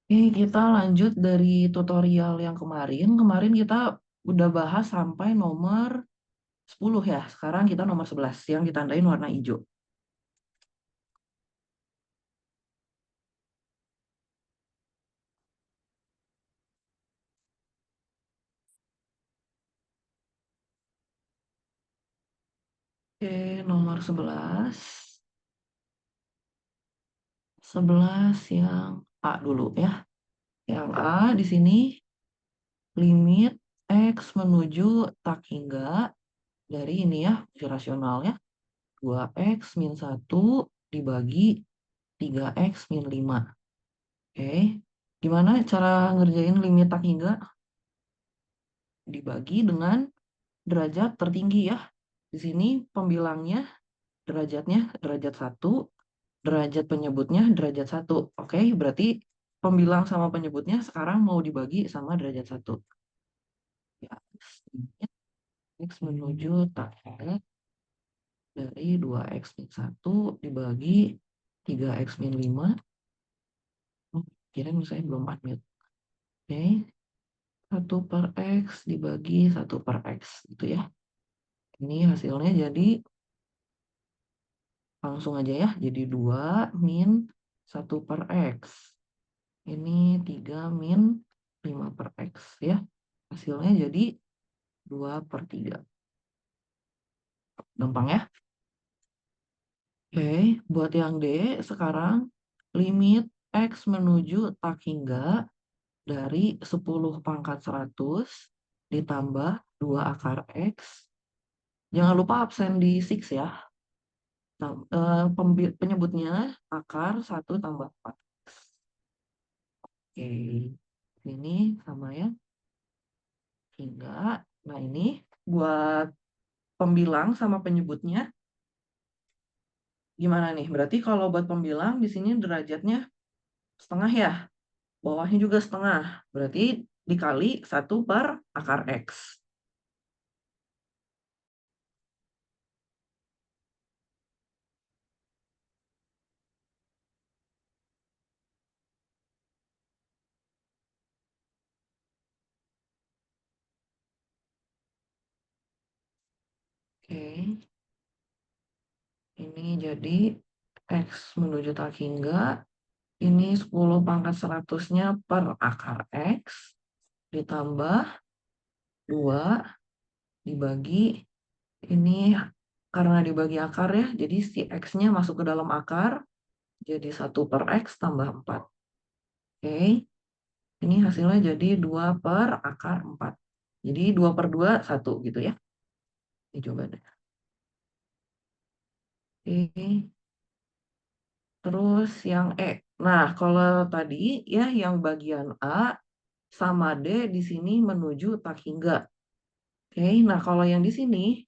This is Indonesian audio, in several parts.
Kita lanjut dari tutorial yang kemarin. Kemarin kita udah bahas sampai nomor 10 ya. Sekarang kita nomor 11 yang ditandain warna hijau. Nomor 11. 11 yang A dulu ya. Yang A di sini limit X menuju tak hingga dari ini ya, fungsi rasionalnya 2X min 1 dibagi 3X min 5. Gimana cara ngerjain limit tak hingga? Dibagi dengan derajat tertinggi ya. Di sini pembilangnya derajatnya derajat 1, derajat penyebutnya derajat 1. Oke, berarti pembilang sama penyebutnya sekarang mau dibagi sama derajat 1. Ya, limit X menuju tak hingga dari 2X min 1 dibagi 3X min 5. Kira saya belum admit. Oke, 1 per X dibagi 1 per X. Gitu ya. Ini hasilnya jadi langsung aja ya. Jadi 2 min 1 per X. Ini 3 min 5 per X ya. Hasilnya jadi 2 per 3. Gampang ya. Oke, buat yang D sekarang limit X menuju tak hingga dari 10 pangkat 100 ditambah 2 akar X. Jangan lupa absen di 6 ya. Penyebutnya akar 1 tambah 4. Oke, ini sama ya. Hingga, nah ini buat pembilang sama penyebutnya gimana nih? Berarti kalau buat pembilang di sini derajatnya setengah ya. Bawahnya juga setengah. Berarti dikali 1 per akar X. Oke, ini jadi X menuju tak hingga. Ini 10 pangkat 100-nya per akar X. Ditambah 2 dibagi. Ini karena dibagi akar ya. Jadi si X-nya masuk ke dalam akar. Jadi 1 per X tambah 4. Oke. Ini hasilnya jadi 2 per akar 4. Jadi 2 per 2, 1 gitu ya. Ini coba deh. Oke. Terus yang E. Nah, kalau tadi ya yang bagian A sama D di sini menuju tak hingga. Oke, nah kalau yang di sini,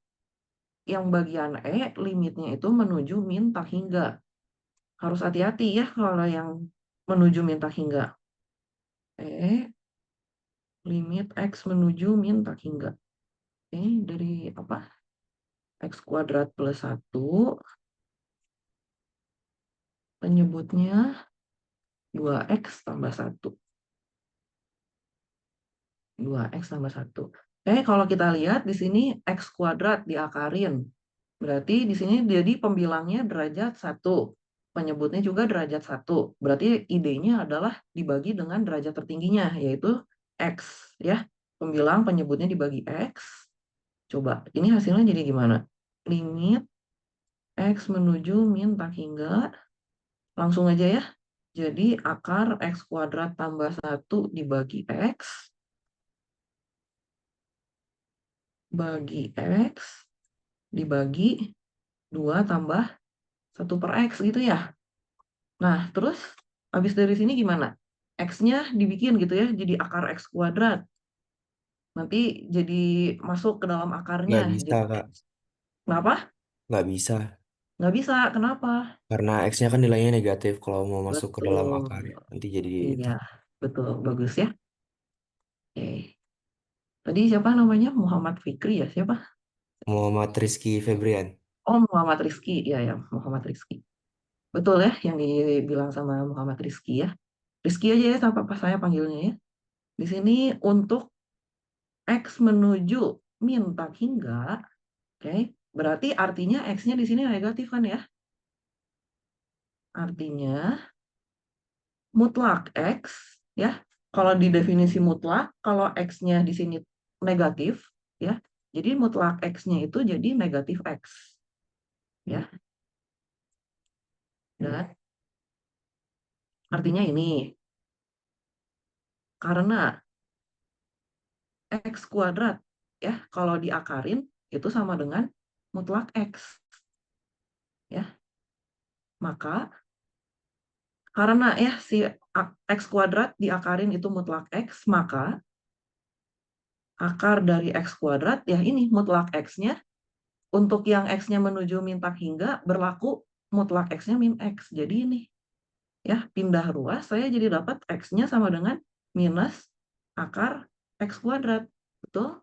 yang bagian E limitnya itu menuju min tak hingga. Harus hati-hati ya kalau yang menuju min tak hingga. E limit X menuju min tak hingga. Oke, dari apa? X kuadrat plus 1. Penyebutnya 2X tambah 1. 2X tambah 1. Kalau kita lihat di sini X kuadrat diakarin. Berarti di sini jadi pembilangnya derajat 1. Penyebutnya juga derajat 1. Berarti idenya adalah dibagi dengan derajat tertingginya, yaitu X. Ya, pembilang penyebutnya dibagi X. Coba, ini hasilnya jadi gimana? Limit X menuju min tak hingga. Langsung aja ya. Jadi akar X kuadrat tambah 1 dibagi X. Bagi X. Dibagi 2 tambah 1 per X gitu ya. Nah, terus habis dari sini gimana? X-nya dibikin gitu ya, jadi akar X kuadrat. Nanti jadi masuk ke dalam akarnya. Nggak bisa, Jadi, Kak. kenapa? Nggak bisa. Nggak bisa, kenapa? Karena X-nya kan nilainya negatif kalau mau masuk ke dalam Betul. akar. Nanti jadi itu. Iya, betul. Bagus ya. Oke. Tadi siapa namanya? Muhammad Fikri ya? Siapa? Muhammad Rizky Febrian. Oh, Muhammad Rizki. Iya, ya, Muhammad Rizki. Betul ya, yang dibilang sama Muhammad Rizki ya. Rizky aja ya sama papa saya panggilnya ya. Di sini untuk X menuju min tak hingga, oke, berarti artinya X-nya di sini negatif kan ya? Artinya mutlak X, ya, kalau di definisi mutlak, kalau X-nya di sini negatif, ya, jadi mutlak X-nya itu jadi negatif X, ya. Dan artinya ini, karena X kuadrat, ya, kalau diakarin, itu sama dengan mutlak X, ya. Maka, karena ya si X kuadrat diakarin itu mutlak X, maka akar dari X kuadrat, ya ini mutlak X-nya, untuk yang X-nya menuju min tak hingga, berlaku mutlak X-nya min X. Jadi ini, ya, pindah ruas, saya jadi dapat X-nya sama dengan minus akar X kuadrat. Betul?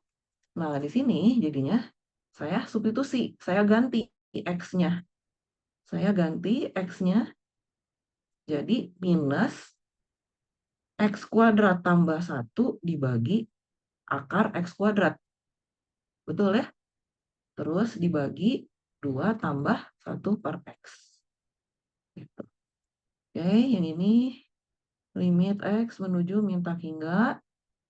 Nah, di sini jadinya saya substitusi, saya ganti X-nya. Saya ganti X-nya jadi minus X kuadrat tambah 1 dibagi akar X kuadrat. Betul ya? Terus dibagi 2 tambah 1 per X. Gitu. Oke, yang ini limit X menuju min tak hingga.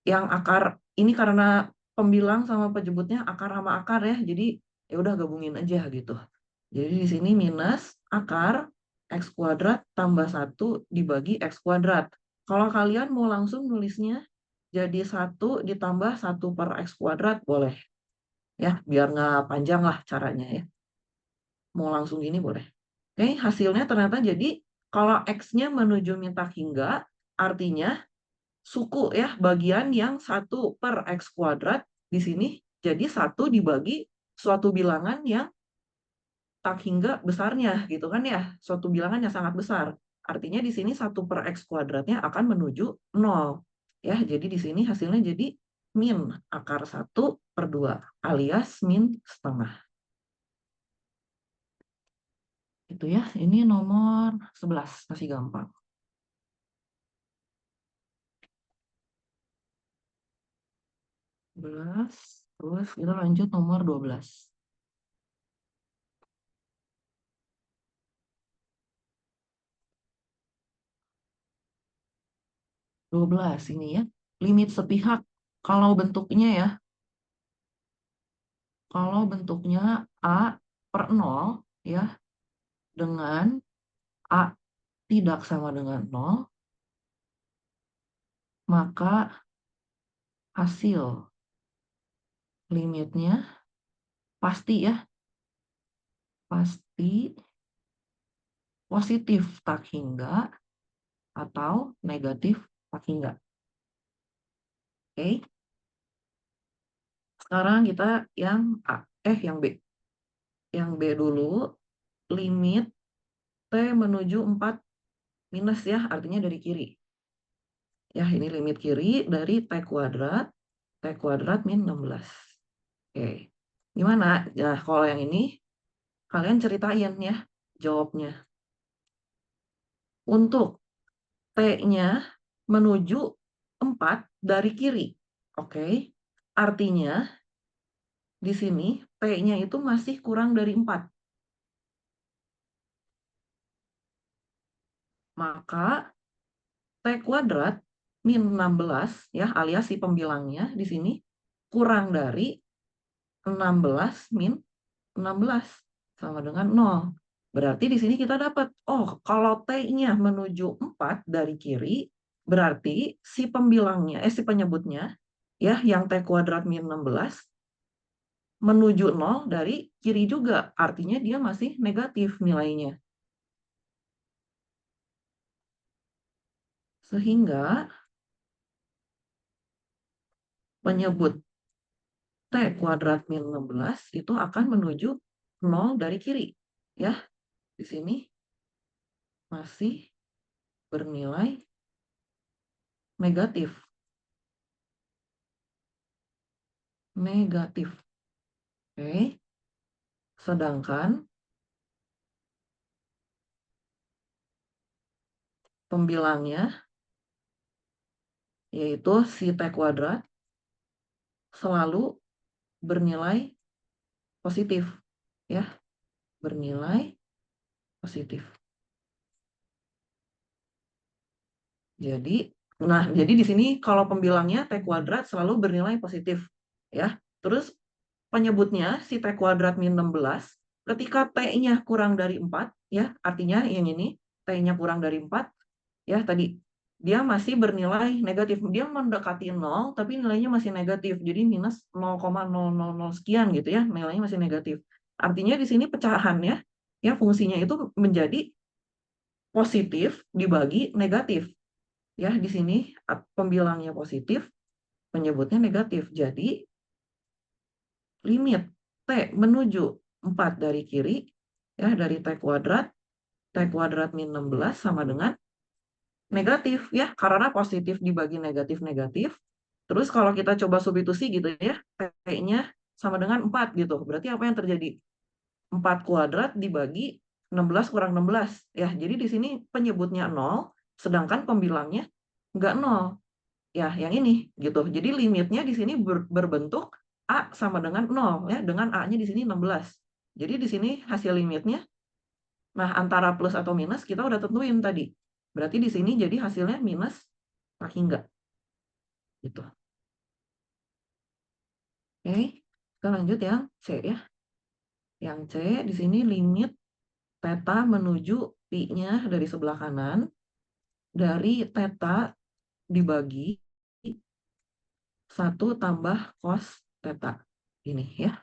Yang akar, ini karena pembilang sama penyebutnya akar sama akar ya, jadi ya udah gabungin aja gitu. Jadi di sini minus akar X kuadrat tambah 1 dibagi X kuadrat. Kalau kalian mau langsung nulisnya jadi 1 ditambah 1 per X kuadrat, boleh. Ya, biar nggak panjang lah caranya ya. Mau langsung gini boleh. Oke, hasilnya ternyata jadi kalau X-nya menuju min tak hingga, artinya suku ya, bagian yang 1 per X kuadrat di sini jadi 1 dibagi suatu bilangan yang tak hingga besarnya gitu kan ya, suatu bilangan yang sangat besar. Artinya di sini 1 per X kuadratnya akan menuju 0. Ya, jadi di sini hasilnya jadi min akar 1 per 2 alias min setengah. Itu ya, ini nomor 11, masih gampang. 11, terus kita lanjut nomor 12. 12 ini ya, limit sepihak. Kalau bentuknya ya, kalau bentuknya A per 0 ya, dengan A tidak sama dengan 0, maka hasil limitnya pasti ya, pasti positif tak hingga atau negatif tak hingga. Oke, sekarang kita yang A, yang B. Yang B dulu, limit T menuju 4 minus ya, artinya dari kiri. Ya, ini limit kiri dari T kuadrat min 16. Oke, gimana? Ya, kalau yang ini, kalian ceritain ya jawabnya. Untuk T-nya menuju 4 dari kiri. Oke, artinya di sini T-nya itu masih kurang dari 4. Maka T kuadrat min 16 ya, alias si pembilangnya di sini kurang dari 16 min 16 sama dengan 0. Berarti di sini kita dapat, oh, kalau T-nya menuju 4 dari kiri, berarti si pembilangnya, si penyebutnya, ya, yang T kuadrat min 16, menuju 0 dari kiri juga. Artinya dia masih negatif nilainya. Sehingga penyebut T kuadrat min 16 itu akan menuju 0 dari kiri. Ya, di sini masih bernilai negatif. Negatif. Oke. Sedangkan pembilangnya yaitu si T kuadrat selalu bernilai positif, ya, bernilai positif. Jadi di sini kalau pembilangnya T kuadrat selalu bernilai positif, ya. Terus penyebutnya si T kuadrat min 16, ketika T-nya kurang dari 4, ya, artinya yang ini, T-nya kurang dari 4, ya, tadi, dia masih bernilai negatif. Dia mendekati 0, tapi nilainya masih negatif. Jadi minus 0,000 sekian gitu ya, nilainya masih negatif. Artinya di sini pecahannya, ya, fungsinya itu menjadi positif dibagi negatif. Ya, di sini pembilangnya positif, penyebutnya negatif. Jadi limit T menuju 4 dari kiri, ya, dari T kuadrat min 16 sama dengan negatif, ya, karena positif dibagi negatif-negatif. Terus kalau kita coba substitusi gitu ya, T-nya sama dengan 4 gitu. Berarti apa yang terjadi? 4 kuadrat dibagi 16 kurang 16. Ya, jadi di sini penyebutnya 0, sedangkan pembilangnya nggak 0. Ya, yang ini gitu. Jadi limitnya di sini berbentuk A sama dengan 0, ya, dengan A-nya di sini 16. Jadi di sini hasil limitnya, nah, antara plus atau minus kita udah tentuin tadi. Berarti di sini jadi hasilnya minus tak hingga. Gitu. Oke, kita lanjut yang C ya. Yang C di sini limit theta menuju pi-nya dari sebelah kanan dari theta dibagi 1 tambah cos theta. Ini ya.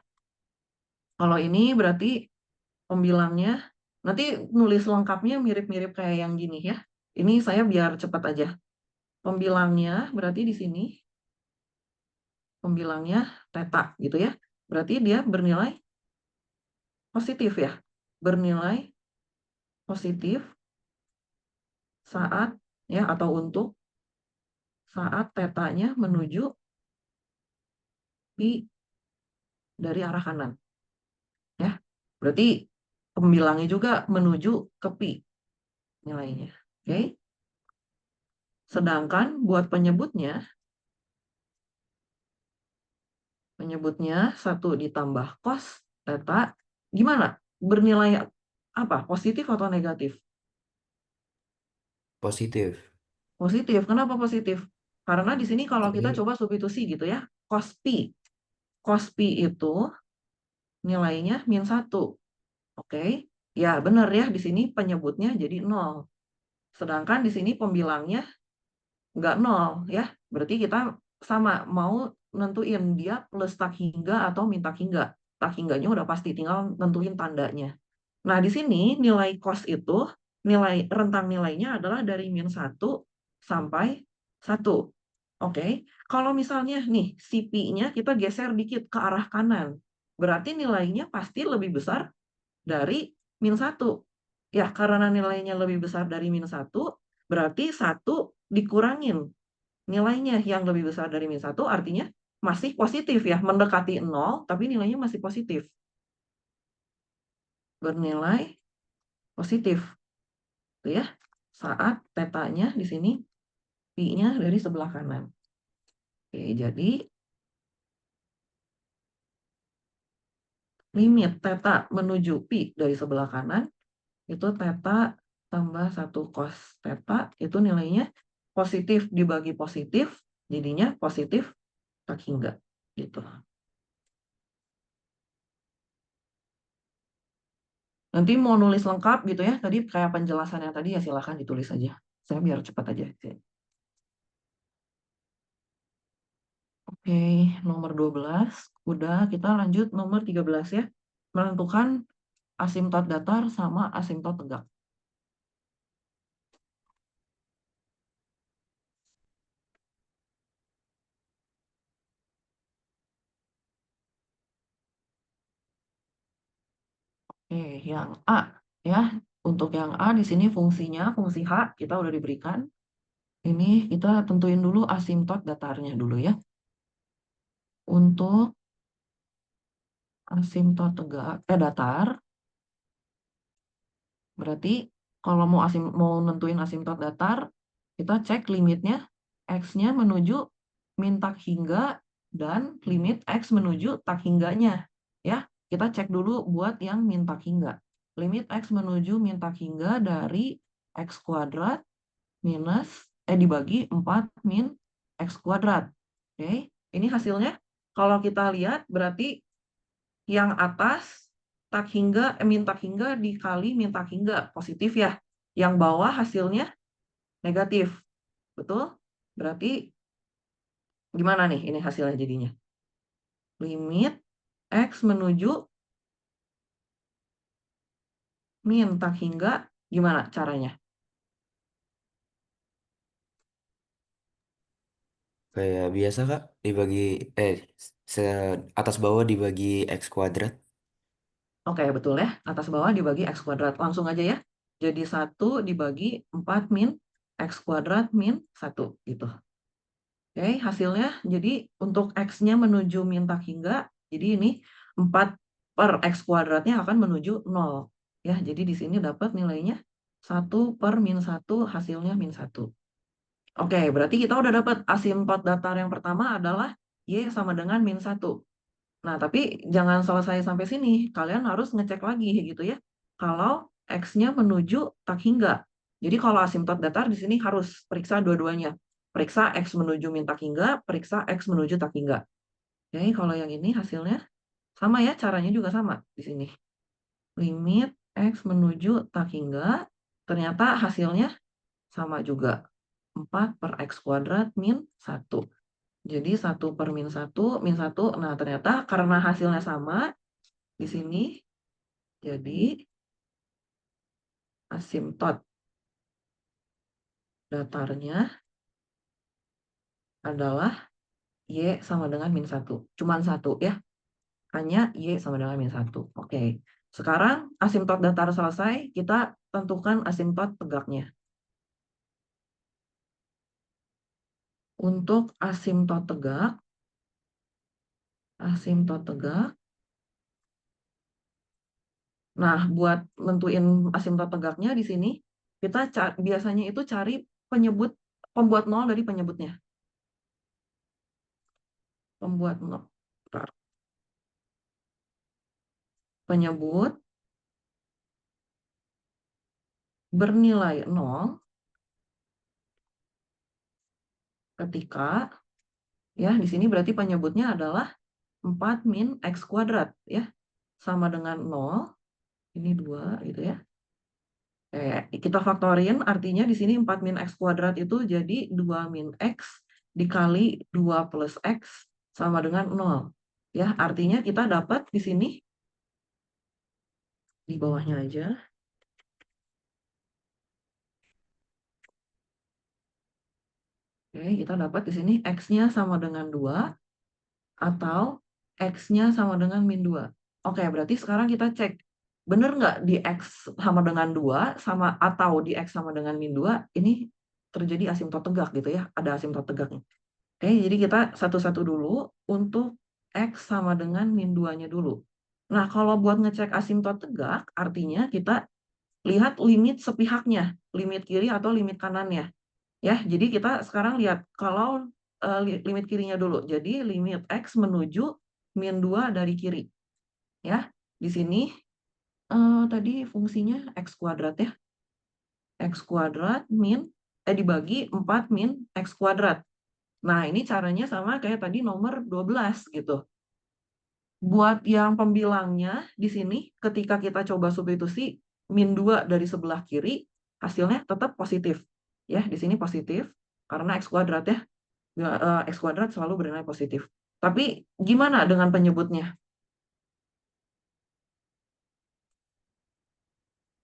Kalau ini berarti pembilangnya, nanti nulis lengkapnya mirip-mirip kayak yang gini ya. Ini saya biar cepat aja. Pembilangnya berarti di sini, pembilangnya theta gitu ya. Berarti dia bernilai positif ya. Bernilai positif saat, ya, atau untuk saat tetanya menuju pi dari arah kanan. Ya. Berarti pembilangnya juga menuju ke pi nilainya. Oke. Sedangkan buat penyebutnya 1 ditambah cos theta, gimana? Bernilai apa? Positif atau negatif? Positif. Positif. Kenapa positif? Karena di sini kalau kita Jadi coba substitusi gitu ya, cos pi. Cos pi itu nilainya min 1. Oke. Ya, benar ya, di sini penyebutnya jadi 0. Sedangkan di sini pembilangnya nggak 0 ya. Berarti kita sama mau nentuin dia plus tak hingga atau min tak hingga. Tak hingganya udah pasti, tinggal nentuin tandanya. Nah, di sini nilai cos itu, rentang nilainya adalah dari min 1 sampai 1. Oke. Kalau misalnya nih si pi-nya kita geser dikit ke arah kanan, berarti nilainya pasti lebih besar dari min 1. Ya, karena nilainya lebih besar dari min 1, berarti 1 dikurangin nilainya yang lebih besar dari min 1, artinya masih positif ya, mendekati 0, tapi nilainya masih positif. Bernilai positif. Itu ya, saat tetanya di sini pi-nya dari sebelah kanan. Oke, jadi limit theta menuju pi dari sebelah kanan itu theta tambah 1 cos theta, itu nilainya positif dibagi positif, jadinya positif tak hingga. Gitu. Nanti mau nulis lengkap gitu ya, tadi kayak penjelasan yang tadi ya silahkan ditulis aja. Saya biar cepat aja. Oke, nomor 12. Udah, kita lanjut nomor 13 ya. Menentukan asimtot datar sama asimtot tegak. Oke, yang A ya. Untuk yang A di sini fungsinya, fungsi H kita udah diberikan. Ini kita tentuin dulu asimtot datarnya dulu ya. Untuk asimtot datar, berarti kalau mau nentuin asimtot datar, kita cek limitnya X-nya menuju min tak hingga dan limit X menuju tak hingganya. Ya, kita cek dulu buat yang min tak hingga. Limit X menuju min tak hingga dari X kuadrat minus, dibagi 4 min X kuadrat. Oke, ini hasilnya. Kalau kita lihat berarti yang atas tak hingga, min tak hingga dikali min tak hingga, positif ya. Yang bawah hasilnya negatif. Betul? Berarti gimana nih ini hasilnya jadinya? Limit X menuju min tak hingga, gimana caranya? Kayak biasa Kak, dibagi eh se atas bawah dibagi X kuadrat. Oke, betul ya. Atas bawah dibagi X kuadrat. Langsung aja ya. Jadi 1 dibagi 4 min X kuadrat min 1 gitu. Oke, hasilnya jadi untuk X-nya menuju min tak hingga, jadi ini 4 per X kuadratnya akan menuju 0. Ya, jadi di sini dapat nilainya 1 per min 1, hasilnya min 1. Oke, berarti kita udah dapat asimptot datar yang pertama adalah Y sama dengan min 1. Nah, tapi jangan selesai sampai sini. Kalian harus ngecek lagi gitu ya. Kalau X-nya menuju tak hingga. Jadi kalau asimptot datar di sini harus periksa dua-duanya. Periksa X menuju min tak hingga, periksa X menuju tak hingga. Oke, kalau yang ini hasilnya sama ya, caranya juga sama di sini. Limit X menuju tak hingga, ternyata hasilnya sama juga. 4 per X kuadrat min 1. Jadi 1 per min 1, min 1. Nah, ternyata karena hasilnya sama, di sini jadi asimptot datarnya adalah Y sama dengan min 1. Cuman 1 ya. Hanya Y sama dengan min 1. Oke. Sekarang asimptot datar selesai, kita tentukan asimptot tegaknya. Untuk asimptot tegak. Nah, buat nentuin asimptot tegaknya di sini, kita biasanya itu cari pembuat nol dari penyebutnya. Pembuat nol. Bentar. Penyebut bernilai 0 ketika, ya di sini berarti penyebutnya adalah 4 min X kuadrat ya, sama dengan 0, ini 2 gitu ya. Kita faktorin, artinya di sini 4 min X kuadrat itu jadi 2 min X dikali 2 plus X sama dengan 0. Ya, artinya kita dapat di sini, di bawahnya aja. Oke, kita dapat di sini X-nya sama dengan 2 atau X-nya sama dengan min 2. Oke, berarti sekarang kita cek. Benar nggak di X sama dengan 2 sama atau di X sama dengan min 2 ini terjadi asimptot tegak gitu ya. Ada asimptot tegaknya. Oke, jadi kita satu-satu dulu untuk X sama dengan min 2-nya dulu. Nah, kalau buat ngecek asimptot tegak, artinya kita lihat limit sepihaknya, limit kiri atau limit kanannya. Ya, jadi kita sekarang lihat kalau limit kirinya dulu. Jadi limit X menuju min 2 dari kiri. Ya, di sini tadi fungsinya X kuadrat ya. X kuadrat dibagi 4 min X kuadrat. Nah, ini caranya sama kayak tadi nomor 12 gitu. Buat yang pembilangnya di sini ketika kita coba substitusi min 2 dari sebelah kiri, hasilnya tetap positif. Ya, di sini positif karena X kuadrat ya. X kuadrat selalu bernilai positif. Tapi gimana dengan penyebutnya?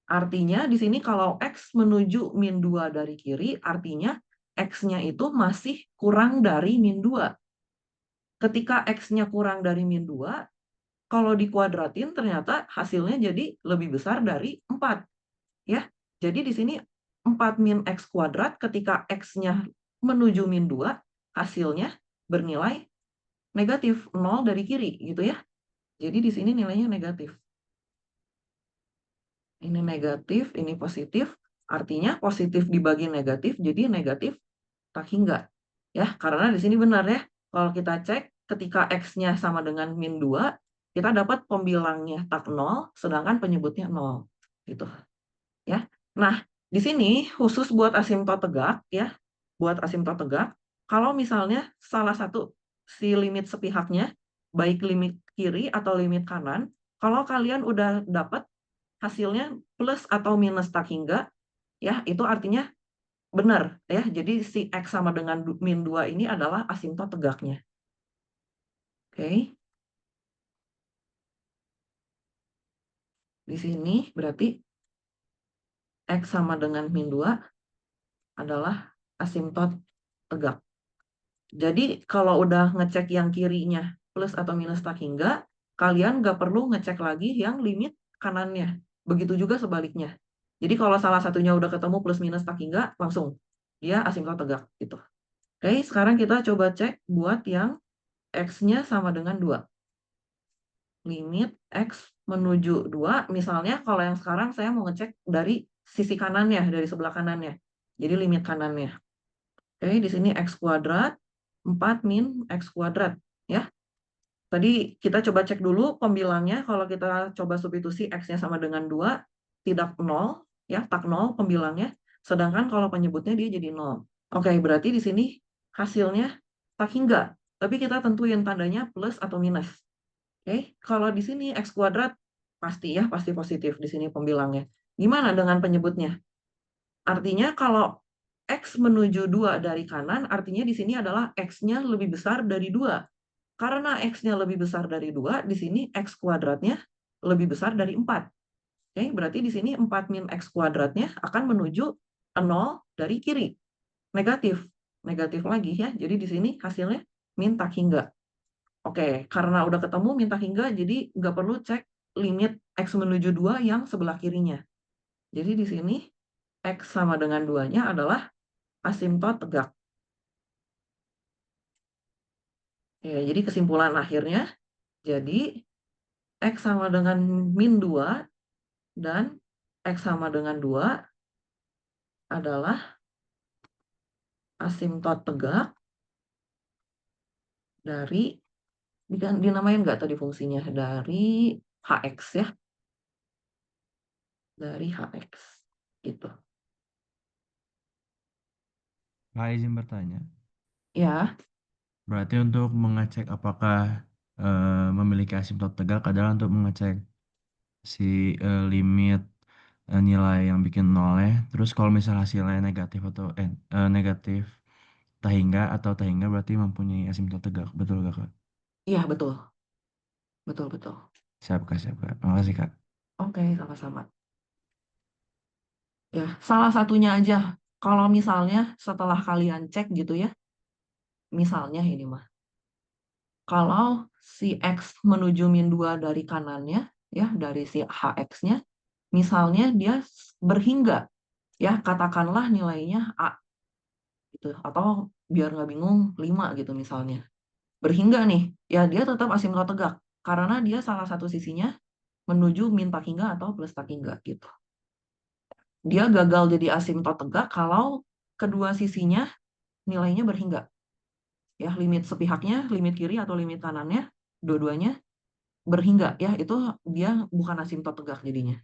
Artinya di sini kalau X menuju min 2 dari kiri, artinya X-nya itu masih kurang dari min 2. Ketika X-nya kurang dari min 2, kalau dikuadratin ternyata hasilnya jadi lebih besar dari 4. Ya, jadi di sini 4 min X kuadrat ketika X-nya menuju min 2, hasilnya bernilai negatif 0 dari kiri gitu ya. Jadi di sini nilainya negatif. Ini negatif, ini positif. Artinya positif dibagi negatif, jadi negatif tak hingga. Ya, karena di sini benar ya. Kalau kita cek ketika X-nya sama dengan min 2, kita dapat pembilangnya tak 0, sedangkan penyebutnya 0. Gitu ya. Nah, di sini khusus buat asimtot tegak ya, buat asimtot tegak, kalau misalnya salah satu si limit sepihaknya, baik limit kiri atau limit kanan, kalau kalian udah dapat hasilnya plus atau minus tak hingga, ya itu artinya benar ya. Jadi si X sama dengan min 2 ini adalah asimtot tegaknya. Oke. Di sini berarti X sama dengan min 2 adalah asimtot tegak. Jadi kalau udah ngecek yang kirinya plus atau minus tak hingga, kalian nggak perlu ngecek lagi yang limit kanannya. Begitu juga sebaliknya. Jadi kalau salah satunya udah ketemu plus minus tak hingga, langsung dia asimtot tegak gitu. Oke, sekarang kita coba cek buat yang X-nya sama dengan 2. Limit X menuju 2, misalnya kalau yang sekarang saya mau ngecek dari sisi kanannya, dari sebelah kanannya. Jadi limit kanannya. Oke, di sini X kuadrat 4 min X kuadrat. Ya, tadi kita coba cek dulu pembilangnya. Kalau kita coba substitusi X-nya sama dengan 2, tidak 0. Ya, tak 0 pembilangnya. Sedangkan kalau penyebutnya dia jadi 0. Oke, berarti di sini hasilnya tak hingga. Tapi kita tentuin tandanya plus atau minus. Oke, kalau di sini X kuadrat pasti ya, pasti positif di sini pembilangnya. Gimana dengan penyebutnya? Artinya kalau X menuju 2 dari kanan, artinya di sini adalah X-nya lebih besar dari 2. Karena X-nya lebih besar dari 2, di sini X kuadratnya lebih besar dari 4. Oke, berarti di sini 4 min X kuadratnya akan menuju 0 dari kiri. Negatif. Negatif lagi ya. Jadi di sini hasilnya min tak hingga. Oke, karena udah ketemu min tak hingga, jadi nggak perlu cek limit X menuju 2 yang sebelah kirinya. Jadi di sini X sama dengan 2-nya adalah asimtot tegak. Ya, jadi kesimpulan akhirnya, jadi X sama dengan min 2 dan X sama dengan 2 adalah asimtot tegak dari, dinamain nggak tadi fungsinya? Dari Hx ya, dari Hx. Gitu. Pak izin bertanya. Ya, Berarti untuk mengecek apakah memiliki asimtot tegak adalah untuk mengecek si limit nilai yang bikin nol ya. Terus kalau misal hasilnya negatif atau negatif tak hingga atau tak hingga berarti mempunyai asimtot tegak. Betul gak Kak? iya betul. Betul, betul. Siap Kak, siap Kak. Makasih Kak. Oke, sama-sama. Ya, salah satunya aja. Kalau misalnya setelah kalian cek gitu ya, misalnya ini mah, kalau si X menuju min 2 dari kanannya, ya dari si HX-nya, misalnya dia berhingga, ya katakanlah nilainya A, gitu. Atau biar nggak bingung, 5 gitu misalnya. Berhingga nih, ya dia tetap asimtot tegak. Karena dia salah satu sisinya menuju min tak hingga atau plus tak hingga gitu. Dia gagal jadi asimtot tegak kalau kedua sisinya nilainya berhingga. Ya, limit sepihaknya, limit kiri atau limit kanannya, dua-duanya berhingga. Ya, itu dia bukan asimtot tegak jadinya.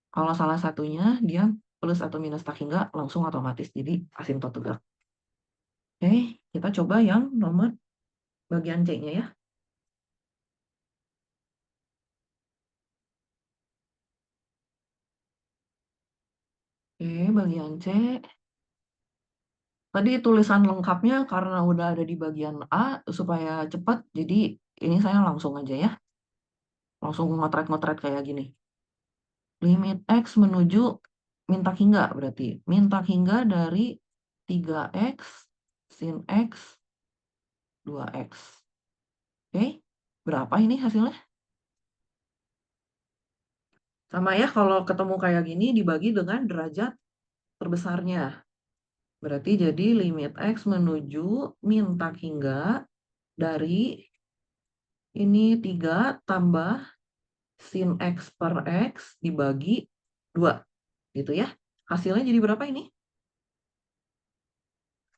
Kalau salah satunya dia plus atau minus tak hingga, langsung otomatis jadi asimtot tegak. Oke, kita coba yang nomor bagian C-nya ya. Oke, bagian C. Tadi tulisan lengkapnya karena udah ada di bagian A supaya cepat, jadi ini saya langsung aja ya. Langsung ngotret-ngotret kayak gini. Limit X menuju min tak hingga berarti. Min tak hingga dari 3X sin X 2X. Oke, berapa ini hasilnya? Sama ya, kalau ketemu kayak gini dibagi dengan derajat terbesarnya. Berarti jadi limit X menuju min tak hingga dari ini 3 tambah sin X per X dibagi 2. Gitu ya. Hasilnya jadi berapa ini?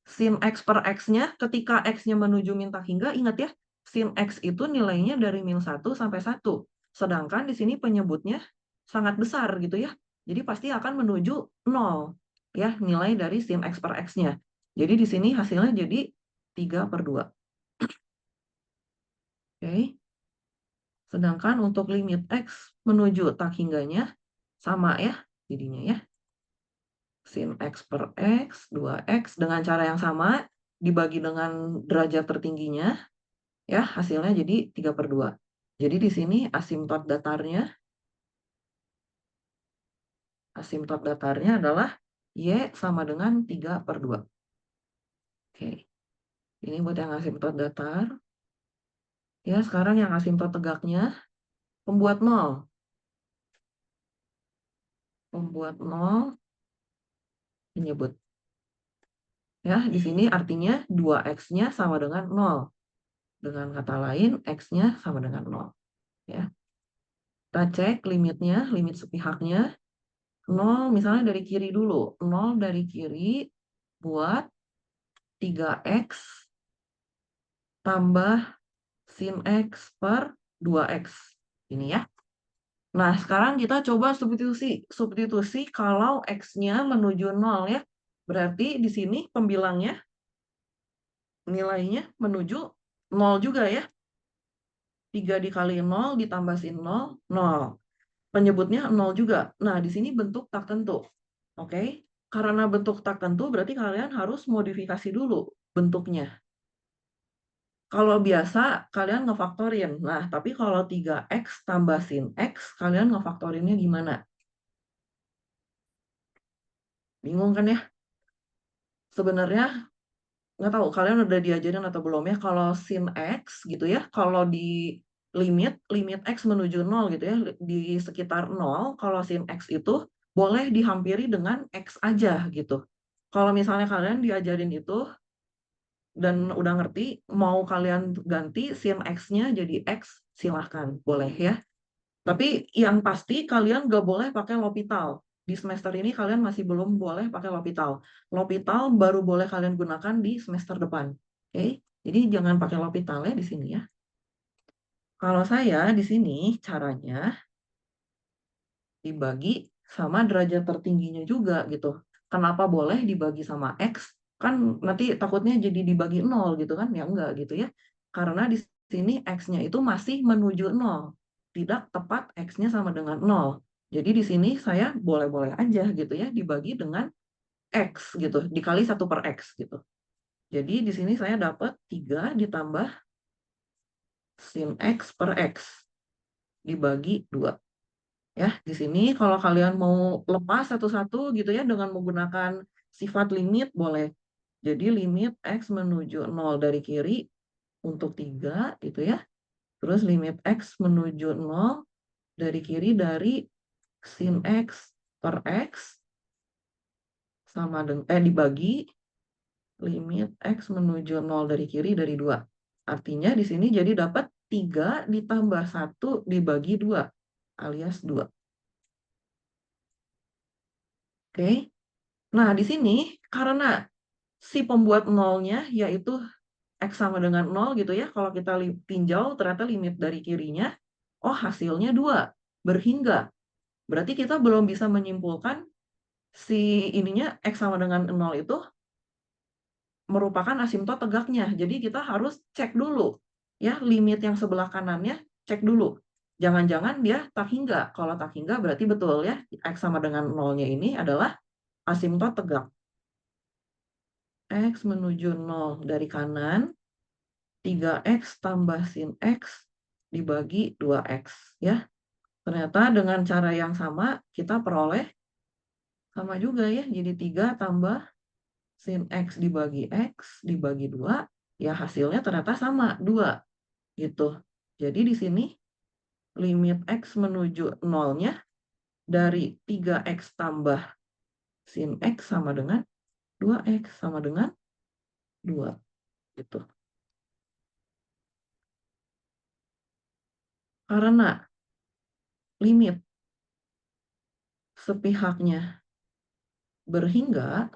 sin X per X-nya ketika X-nya menuju min tak hingga, ingat ya, sin X itu nilainya dari min 1 sampai 1. Sedangkan di sini penyebutnya sangat besar gitu ya. Jadi pasti akan menuju 0 ya, nilai dari sin X per X-nya. Jadi di sini hasilnya jadi 3/2. Oke. Sedangkan untuk limit X menuju tak hingganya sama ya jadinya ya. Sin X per X, 2X dengan cara yang sama dibagi dengan derajat tertingginya ya, hasilnya jadi 3/2. Jadi di sini asimtot datarnya adalah Y sama dengan 3/2. Oke. Ini buat yang asimtot datar. Ya, sekarang yang asimtot tegaknya pembuat 0. Pembuat 0 menyebut. Ya, di sini artinya 2X-nya sama dengan 0. Dengan kata lain, X-nya sama dengan 0. Ya. Kita cek limitnya, limit sepihaknya. 0 misalnya dari kiri dulu. 0 dari kiri buat 3X tambah sin X per 2X. Ini ya. Nah, sekarang kita coba substitusi. Substitusi kalau X-nya menuju 0 ya. Berarti di sini pembilangnya nilainya menuju 0 juga ya. 3 dikali 0 ditambah sin 0, 0. Penyebutnya 0 juga. Nah, di sini bentuk tak tentu. Oke? Karena bentuk tak tentu berarti kalian harus modifikasi dulu bentuknya. Kalau biasa kalian ngefaktorin. Nah, tapi kalau 3X tambah sin X, kalian ngefaktorinnya gimana? Bingung kan ya? Sebenarnya nggak tahu kalian udah diajarin atau belum ya, kalau sin X gitu ya, kalau di limit X menuju 0 gitu ya, di sekitar 0, kalau sin X itu boleh dihampiri dengan X aja gitu. Kalau misalnya kalian diajarin itu dan udah ngerti, mau kalian ganti sin X-nya jadi X, silahkan, boleh ya. Tapi yang pasti kalian nggak boleh pakai L'Hopital. Di semester ini kalian masih belum boleh pakai L'Hopital. L'Hopital baru boleh kalian gunakan di semester depan. Oke? Jadi jangan pakai L'Hopital ya di sini ya. Kalau saya di sini caranya dibagi sama derajat tertingginya juga gitu. Kenapa boleh dibagi sama X? Kan nanti takutnya jadi dibagi 0 gitu kan? Ya enggak gitu ya. Karena di sini X-nya itu masih menuju 0. Tidak tepat X-nya sama dengan 0. Jadi di sini saya boleh-boleh aja gitu ya dibagi dengan X gitu. Dikali 1 per X gitu. Jadi di sini saya dapat 3 ditambah sin X per X dibagi 2. Ya, di sini kalau kalian mau lepas satu-satu gitu ya dengan menggunakan sifat limit boleh. Jadi limit X menuju 0 dari kiri untuk 3 gitu ya. Terus limit X menuju 0 dari kiri dari sin X per X sama dengan dibagi limit X menuju 0 dari kiri dari 2. Artinya di sini jadi dapat 3 ditambah 1 dibagi 2 alias 2. Oke. Nah, di sini karena si pembuat nolnya yaitu X sama dengan 0 gitu ya. Kalau kita tinjau ternyata limit dari kirinya, oh hasilnya 2, berhingga. Berarti kita belum bisa menyimpulkan si ininya X sama dengan 0 itu merupakan asimtot tegaknya. Jadi kita harus cek dulu ya limit yang sebelah kanannya, cek dulu. Jangan-jangan dia tak hingga. Kalau tak hingga berarti betul ya X sama dengan 0-nya ini adalah asimtot tegak. X menuju 0 dari kanan, 3X tambah sin X dibagi 2X. Ya. Ternyata dengan cara yang sama, kita peroleh sama juga ya. Jadi 3 tambah sin X dibagi 2, ya hasilnya ternyata sama, 2. Gitu. Jadi di sini limit X menuju 0-nya dari 3X tambah sin X sama dengan 2X sama dengan 2. Gitu. Karena limit sepihaknya berhingga,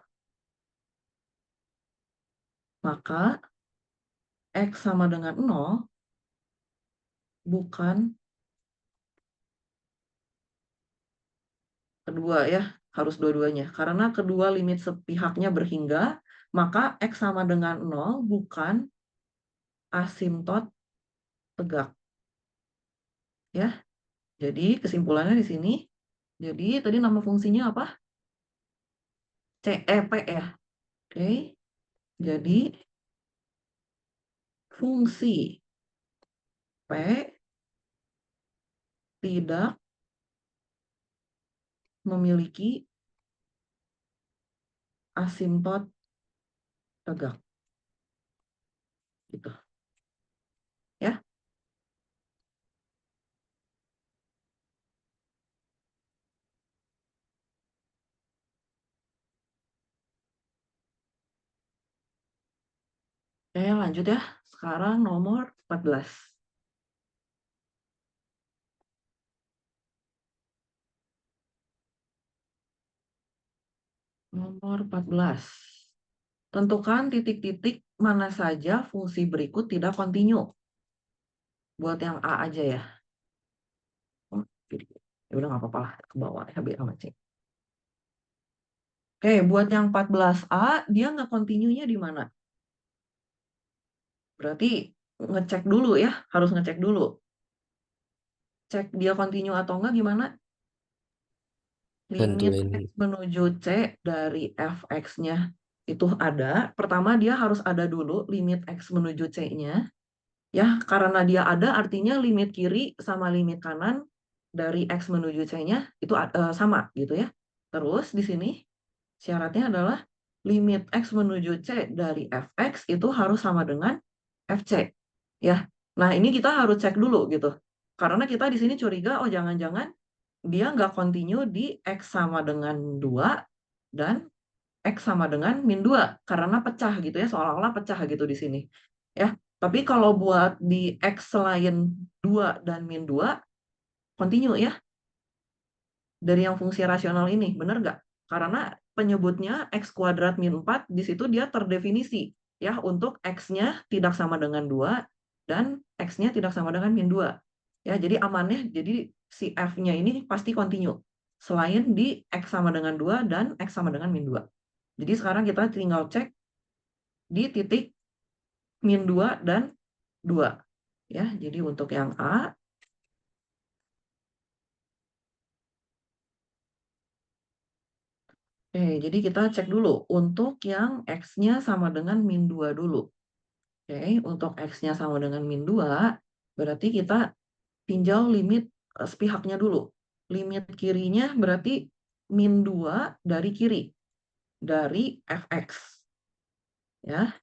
maka X sama dengan 0 bukan kedua ya, harus dua-duanya. Karena kedua limit sepihaknya berhingga, maka X sama dengan 0 bukan asimtot tegak. Ya, jadi kesimpulannya di sini, jadi tadi nama fungsinya apa? P ya. Oke, jadi fungsi P tidak memiliki asimtot tegak. Gitu. Ya. Oke, lanjut ya. Sekarang nomor 14. Nomor 14. Tentukan titik-titik mana saja fungsi berikut tidak kontinu. Buat yang A aja ya. Oh, ya udah nggak apa-apa lah, ke bawah ya, B sama C. Oke, buat yang 14A, dia nggak kontinunya di mana? Berarti ngecek dulu ya, harus ngecek dulu. Cek dia kontinu atau enggak gimana? Limit Tentuin X menuju C dari fx-nya itu ada. Pertama dia harus ada dulu limit X menuju C-nya. Ya, karena dia ada artinya limit kiri sama limit kanan dari X menuju C-nya itu sama gitu ya. Terus di sini syaratnya adalah limit X menuju C dari fx itu harus sama dengan fc. Ya. Nah, ini kita harus cek dulu gitu. Karena kita di sini curiga, oh jangan-jangan dia nggak continue di X sama dengan 2 dan X sama dengan min 2 karena pecah gitu ya, seolah-olah pecah gitu di sini. Ya, tapi kalau buat di X selain 2 dan min 2 continue ya dari yang fungsi rasional ini, benar nggak? Karena penyebutnya X kuadrat min 4 di situ dia terdefinisi ya untuk X-nya tidak sama dengan 2 dan X-nya tidak sama dengan min 2. Ya, jadi amannya jadi si F-nya ini pasti continue selain di X sama dengan 2 dan X sama dengan min 2. Jadi sekarang kita tinggal cek di titik min 2 dan 2. Ya, jadi untuk yang A, jadi kita cek dulu untuk yang X-nya sama dengan min 2 dulu. Untuk X-nya sama dengan min 2, berarti kita tinjau limit sepihaknya dulu. Limit kirinya berarti min 2 dari kiri, dari fx. Ya.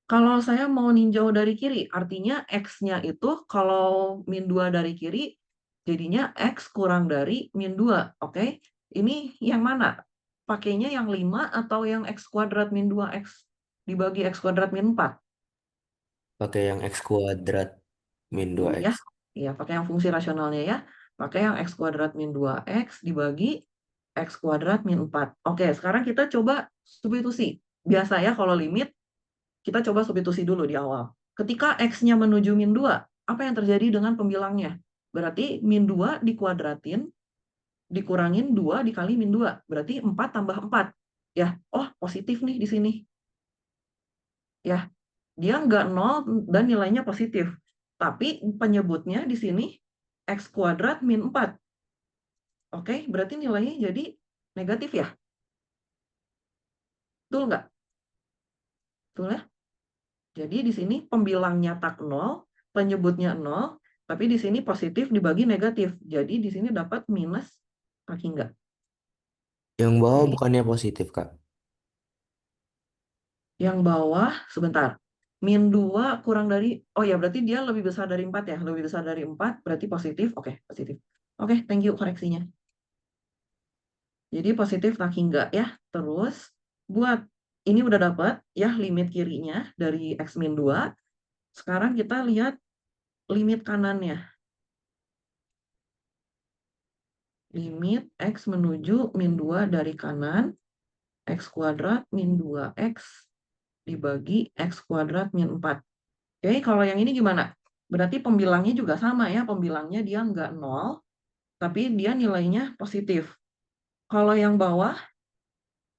Kalau saya mau ninjau dari kiri, artinya X-nya itu kalau min 2 dari kiri, jadinya X kurang dari min 2. Oke, ini yang mana? Pakainya yang 5 atau yang X kuadrat min 2X dibagi X kuadrat min 4? pakai yang X kuadrat min Ya, 2X. ya pakai yang fungsi rasionalnya ya. Pakai yang X kuadrat min 2X dibagi X kuadrat min 4. Oke, sekarang kita coba substitusi. Biasa ya kalau limit, kita coba substitusi dulu di awal. Ketika X-nya menuju min 2, apa yang terjadi dengan pembilangnya? Berarti min 2 dikuadratin, dikurangin 2 dikali min 2. Berarti 4 tambah 4. Ya, oh positif nih di sini. Ya, dia nggak 0 dan nilainya positif. Tapi penyebutnya di sini X kuadrat min 4. Oke, berarti nilainya jadi negatif ya? Betul nggak? Betul ya? Jadi di sini pembilangnya tak 0, penyebutnya 0, tapi di sini positif dibagi negatif. Jadi di sini dapat minus kaki enggak. Yang bawah Oke. bukannya positif, Kak. Yang bawah, sebentar. Min 2 kurang dari, oh ya berarti dia lebih besar dari 4 ya. Lebih besar dari 4 berarti positif. Oke, positif. Oke, thank you koreksinya. Jadi positif kaki enggak ya. Terus buat ini udah dapat ya limit kirinya dari X min 2. Sekarang kita lihat limit kanannya. Limit X menuju min 2 dari kanan. X kuadrat min 2X dibagi X kuadrat min 4. Oke, kalau yang ini gimana? Berarti pembilangnya juga sama ya, pembilangnya dia nggak 0, tapi dia nilainya positif. Kalau yang bawah,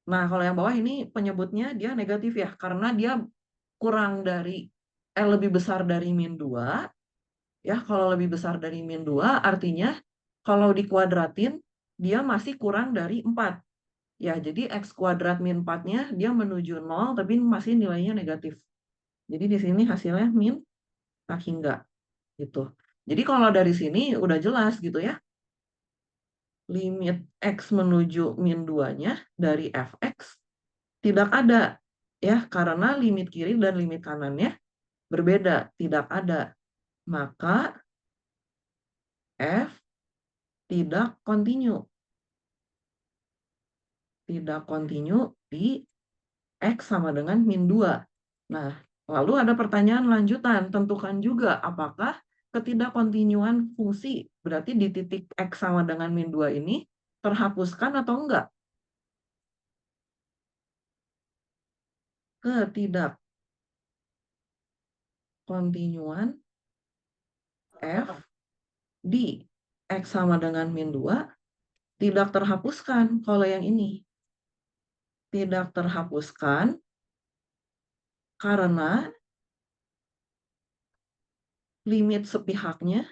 kalau yang bawah ini penyebutnya dia negatif ya, karena dia kurang dari, lebih besar dari min 2, ya, kalau lebih besar dari min 2, artinya kalau dikuadratin, dia masih kurang dari 4. Ya, jadi X kuadrat min 4-nya dia menuju 0, tapi masih nilainya negatif. Jadi di sini hasilnya min tak hingga. Gitu. Jadi kalau dari sini udah jelas gitu ya. Limit X menuju min 2-nya dari fx tidak ada. Ya, karena limit kiri dan limit kanannya berbeda, tidak ada. Maka f tidak kontinu. Tidak kontinu di X sama dengan min 2. Nah, lalu ada pertanyaan lanjutan. Tentukan juga apakah ketidakkontinuan fungsi, berarti di titik X sama dengan min 2 ini, terhapuskan atau enggak? Ketidakkontinuan F di X sama dengan min 2 tidak terhapuskan kalau yang ini. Tidak terhapuskan karena limit sepihaknya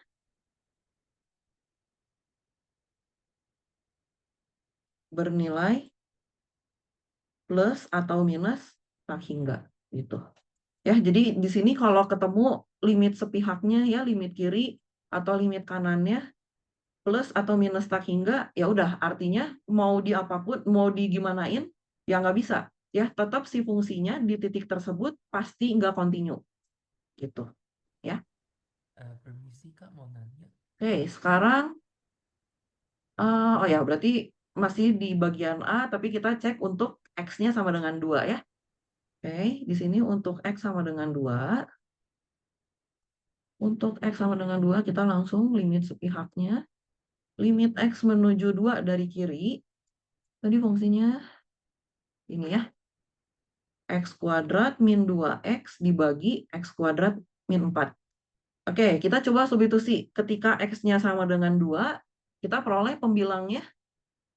bernilai plus atau minus tak hingga gitu. Ya, jadi di sini kalau ketemu limit sepihaknya ya, limit kiri atau limit kanannya plus atau minus tak hingga, ya udah artinya mau di apapun, mau digimanain ya nggak bisa. Ya, tetap si fungsinya di titik tersebut pasti nggak kontinu gitu. Ya. Permisi Kak, mau nanya. Oke, sekarang oh ya, berarti masih di bagian A, tapi kita cek untuk X-nya sama dengan 2 ya. Oke, di sini untuk X sama dengan 2. Untuk X sama dengan 2, kita langsung limit sepihaknya. Limit X menuju 2 dari kiri. Tadi fungsinya ini ya. X kuadrat min 2X dibagi X kuadrat min 4. Oke, kita coba substitusi. Ketika X-nya sama dengan 2, kita peroleh pembilangnya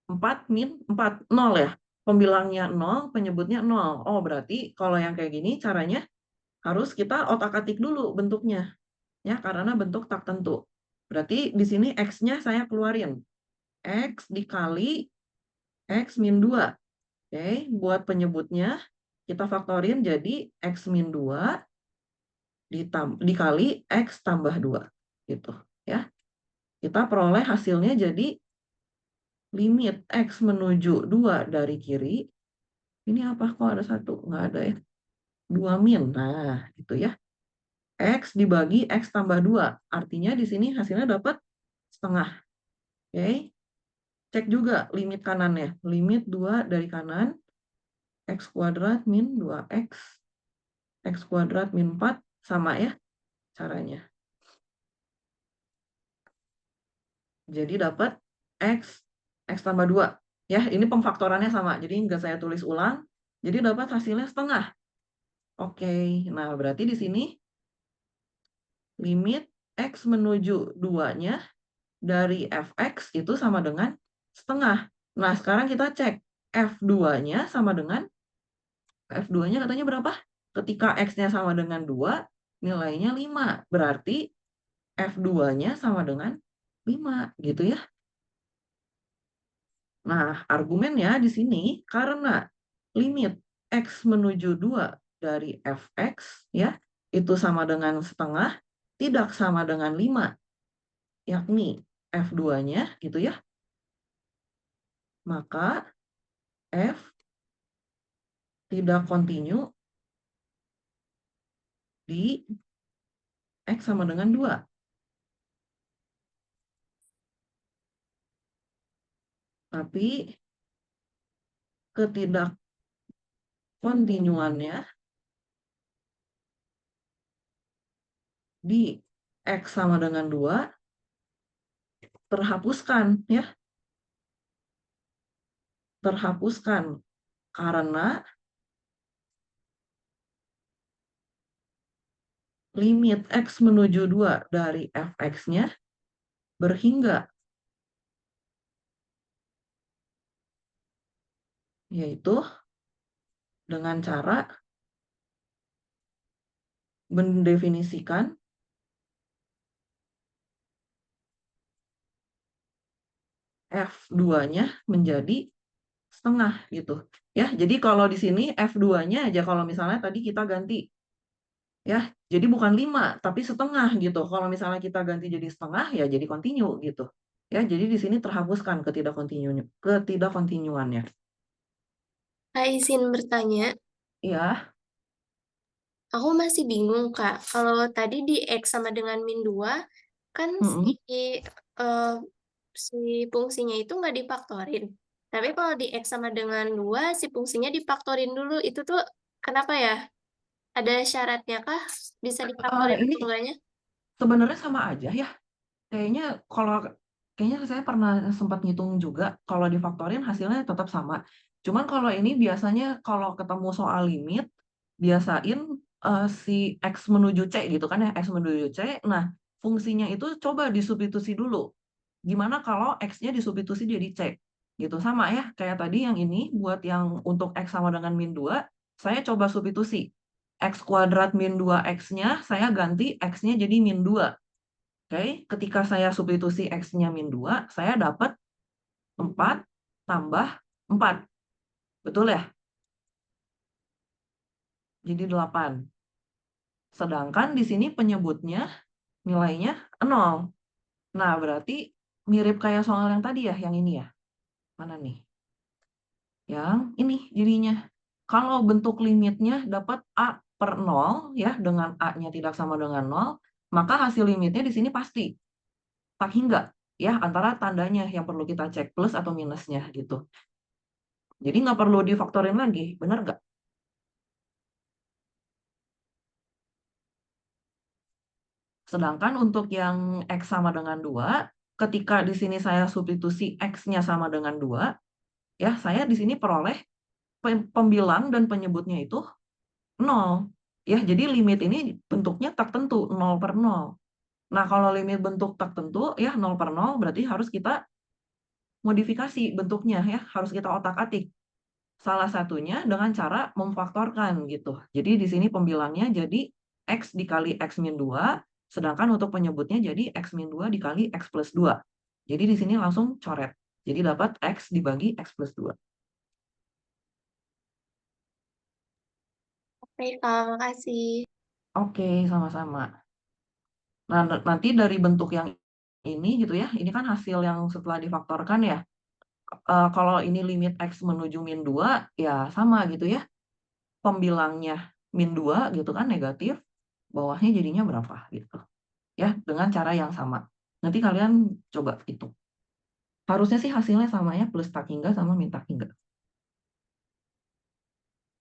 4 min 4, 0 ya. Pembilangnya 0, penyebutnya 0. Oh, berarti kalau yang kayak gini caranya harus kita otak-atik dulu bentuknya. Ya, karena bentuk tak tentu. Berarti di sini X-nya saya keluarin. X dikali X min 2. Oke, buat penyebutnya kita faktorin jadi X min 2 dikali X tambah 2. Gitu ya. Kita peroleh hasilnya jadi limit X menuju 2 dari kiri. Ini apa? Kok ada 1? Nggak ada ya. 2 min. Nah, itu ya. X dibagi X tambah 2. Artinya di sini hasilnya dapat setengah. Oke. Cek juga limit kanannya. Limit 2 dari kanan. X kuadrat min 2X. X kuadrat min 4. Sama ya caranya. Jadi dapat X tambah 2. Ya, ini pemfaktorannya sama. Jadi nggak saya tulis ulang. Jadi dapat hasilnya setengah. Oke, nah berarti di sini limit X menuju 2-nya dari fx itu sama dengan setengah. Nah, sekarang kita cek F2-nya sama dengan, F2-nya katanya berapa? Ketika X-nya sama dengan 2, nilainya 5. Berarti F2-nya sama dengan 5, gitu ya. Nah, argumennya di sini karena limit X menuju 2 dari fx, ya, itu sama dengan setengah, tidak sama dengan 5, yakni F2-nya, gitu ya. Maka F tidak kontinu di X sama dengan 2. Tapi ketidakkontinuannya di X sama dengan 2 terhapuskan ya. Terhapuskan Karena limit X menuju 2 dari fx-nya berhingga, yaitu dengan cara mendefinisikan F2-nya menjadi setengah gitu. Ya, jadi kalau di sini F2-nya aja kalau misalnya tadi kita ganti ya, jadi bukan 5 tapi setengah gitu. Kalau misalnya kita ganti jadi setengah ya jadi continue gitu. Ya, jadi di sini terhapuskan ketidakkontinuannya. Kak, izin bertanya, Ya, aku masih bingung, Kak. Kalau tadi di X sama dengan min 2, kan mm-mm. eh, si fungsinya itu nggak difaktorin. Tapi kalau di X sama dengan 2, si fungsinya difaktorin dulu. Itu tuh kenapa ya? Ada syaratnya kah? Bisa difaktorin Ini atau enggaknya? sebenarnya sama aja ya. Kayaknya saya pernah sempat ngitung juga kalau difaktorin hasilnya tetap sama. Cuman kalau ini biasanya kalau ketemu soal limit biasain si X menuju C gitu kan ya, X menuju C. Nah, fungsinya itu coba disubstitusi dulu. Gimana kalau X-nya disubstitusi jadi C? Gitu sama ya, kayak tadi yang ini buat yang untuk X sama dengan min 2, saya coba substitusi. X kuadrat min 2X-nya saya ganti X-nya jadi min 2. Oke, ketika saya substitusi X-nya min 2, saya dapat 4 tambah 4. Betul ya? Jadi 8. Sedangkan di sini penyebutnya nilainya 0. Nah, berarti mirip kayak soal yang tadi ya, yang ini ya. Mana nih? Yang ini jadinya. Kalau bentuk limitnya dapat A per 0, ya, dengan A-nya tidak sama dengan 0, maka hasil limitnya di sini pasti. Tak hingga, ya, antara tandanya yang perlu kita cek plus atau minusnya gitu. Jadi nggak perlu difaktorin lagi, benar nggak? Sedangkan untuk yang X sama dengan 2, ketika di sini saya substitusi X-nya sama dengan 2, ya saya di sini peroleh pembilang dan penyebutnya itu 0. Ya, jadi limit ini bentuknya tak tentu, 0 per 0. Nah, kalau limit bentuk tak tentu, ya 0 per 0 berarti harus kita modifikasi bentuknya ya, harus kita otak-atik. Salah satunya dengan cara memfaktorkan gitu. Jadi di sini pembilangnya jadi X dikali X min 2, sedangkan untuk penyebutnya jadi X min 2 dikali X plus 2. Jadi di sini langsung coret. Jadi dapat X dibagi X plus 2. Oke, Kak, makasih. Oke, sama-sama. Nah, nanti dari bentuk yang ini gitu ya, ini kan hasil yang setelah difaktorkan ya. Kalau ini limit X menuju min 2, ya sama gitu ya. Pembilangnya min 2 gitu kan negatif, bawahnya jadinya berapa gitu. Ya, dengan cara yang sama. Nanti kalian coba hitung. Harusnya sih hasilnya sama ya, plus tak hingga sama min tak hingga.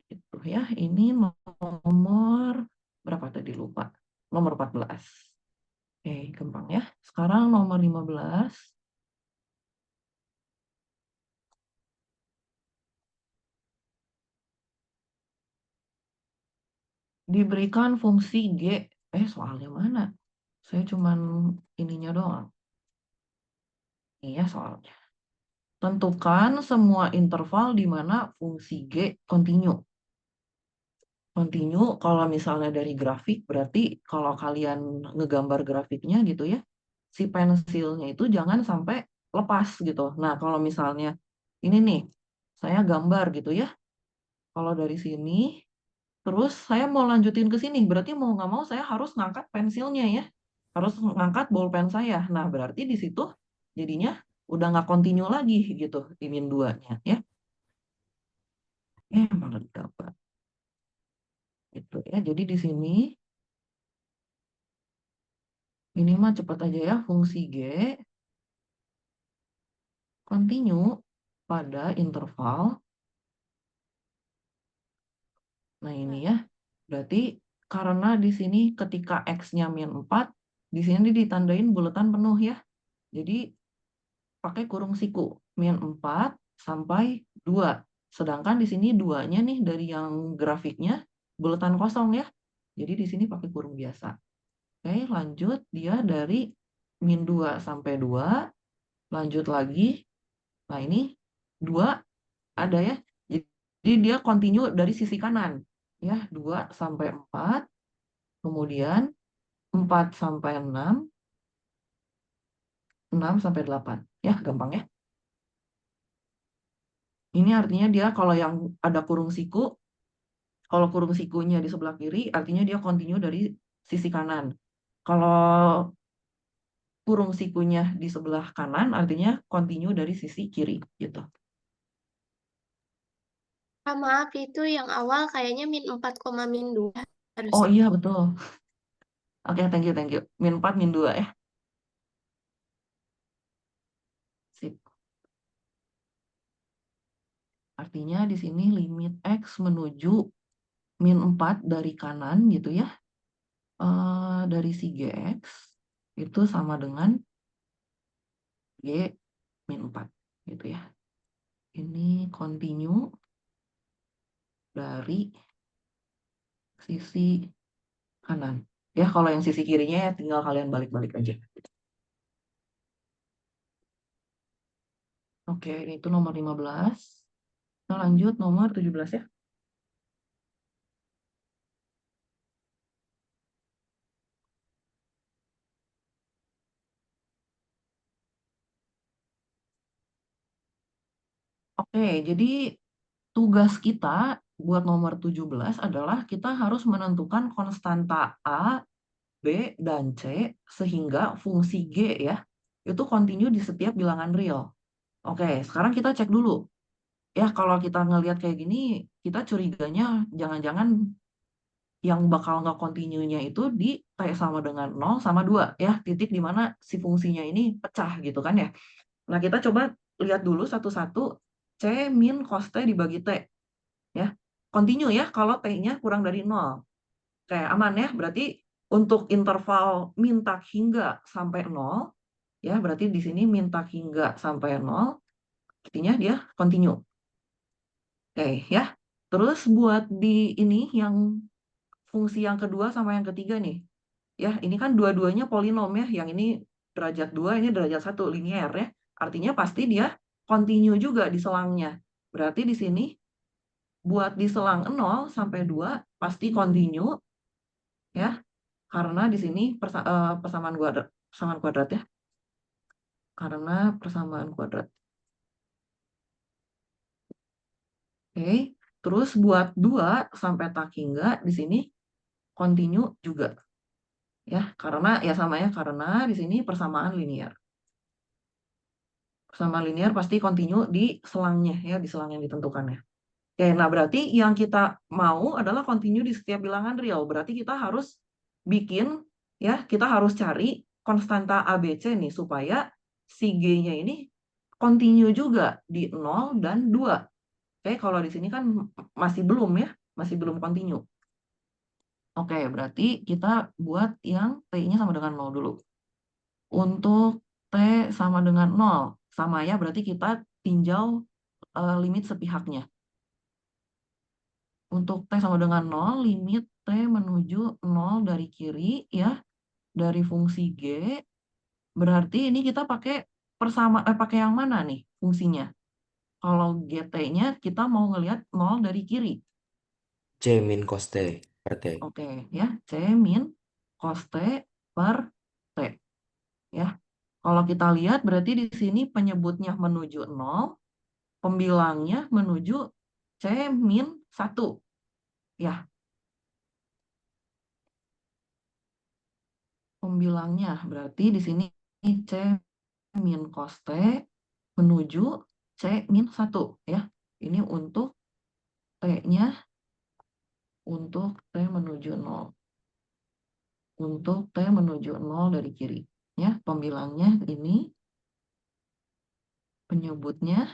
Gitu ya, ini nomor berapa tadi lupa. Nomor 14. Oke, gampang ya. Sekarang nomor 15. Diberikan fungsi G. Soalnya mana? Saya cuman ininya doang. Iya, soalnya. Tentukan semua interval di mana fungsi G kontinu. Kontinu kalau misalnya dari grafik, berarti kalau kalian ngegambar grafiknya gitu ya, si pensilnya itu jangan sampai lepas gitu. Nah, kalau misalnya ini nih, saya gambar gitu ya. Kalau dari sini, terus saya mau lanjutin ke sini, berarti mau nggak mau saya harus ngangkat pensilnya ya. Harus ngangkat bolpen saya. Nah, berarti di situ jadinya udah nggak kontinu lagi gitu di min 2-nya ya. Malah digambar. Gitu ya. Jadi di sini ini mah cepat aja ya, fungsi G kontinu pada interval. Nah, ini ya. Berarti karena di sini ketika X-nya min 4, di sini ditandain bulatan penuh ya. Jadi pakai kurung siku min 4 sampai 2. Sedangkan di sini duanya nih dari yang grafiknya bulatan kosong ya. Jadi di sini pakai kurung biasa. Oke, lanjut dia dari min 2 sampai 2. Lanjut lagi. Nah, ini 2 ada ya. Jadi dia continue dari sisi kanan. Ya, 2 sampai 4. Kemudian 4 sampai 6. 6 sampai 8. Ya, gampang ya. Ini artinya dia kalau yang ada kurung siku, kalau kurung sikunya di sebelah kiri, artinya dia continue dari sisi kanan. Kalau kurung sikunya di sebelah kanan, artinya continue dari sisi kiri, gitu. Ah, maaf, itu yang awal kayaknya min 4, min 2 Oh harusnya. iya, betul. Oke, thank you, thank you. Min 4, min 2 ya. Sip. Artinya di sini limit X menuju min 4 dari kanan gitu ya. Dari si GX itu sama dengan G min 4 gitu ya. Ini continue dari sisi kanan. Ya, kalau yang sisi kirinya ya tinggal kalian balik-balik aja. Oke, ini itu nomor 15. Kita lanjut nomor 17 ya. Oke, jadi tugas kita buat nomor 17 adalah kita harus menentukan konstanta A, B, dan C sehingga fungsi G ya, itu continue di setiap bilangan real. Oke, sekarang kita cek dulu. Ya, kalau kita ngelihat kayak gini, kita curiganya jangan-jangan yang bakal nggak continue-nya itu di T sama dengan 0 sama 2 ya, titik di mana si fungsinya ini pecah gitu kan ya. Nah, kita coba lihat dulu satu-satu C min cos T dibagi T ya. Continue ya kalau T-nya kurang dari 0. Kayak aman ya, berarti untuk interval min tak hingga sampai 0 ya, berarti di sini min tak hingga sampai 0, artinya dia continue. Oke ya. Terus buat di ini yang fungsi yang kedua sama yang ketiga nih. Ya, ini kan dua-duanya polinom ya. Yang ini derajat 2, ini derajat 1 linear ya. Artinya pasti dia continue juga di selangnya. Berarti di sini buat di selang 0 sampai 2 pasti continue ya. Karena di sini persamaan kuadrat ya. Karena persamaan kuadrat. Oke. Terus buat 2 sampai tak hingga di sini continue juga. Ya, karena ya sama ya, karena di sini persamaan linear. Persamaan linear pasti continue di selangnya ya, di selang yang ditentukannya. Oke, nah berarti yang kita mau adalah continue di setiap bilangan real. Berarti kita harus bikin ya, kita harus cari konstanta ABC nih supaya si G-nya ini continue juga di 0 dan 2. Oke, kalau di sini kan masih belum ya, masih belum continue. Oke, berarti kita buat yang T-nya sama dengan 0 dulu. Untuk T sama dengan 0, sama ya, berarti kita tinjau limit sepihaknya. Untuk T sama dengan 0, limit T menuju 0 dari kiri ya, dari fungsi G. Berarti ini kita pakai pakai yang mana nih fungsinya? Kalau GT-nya kita mau ngelihat 0 dari kiri. C min cos T per T. Oke ya, C min cos T per T. Ya. Kalau kita lihat berarti di sini penyebutnya menuju 0, pembilangnya menuju C min 1. Ya. Pembilangnya berarti di sini C min cos T menuju C min 1 ya. Ini untuk T-nya untuk T menuju 0. Untuk T menuju 0 dari kiri. Ya, pembilangnya ini, penyebutnya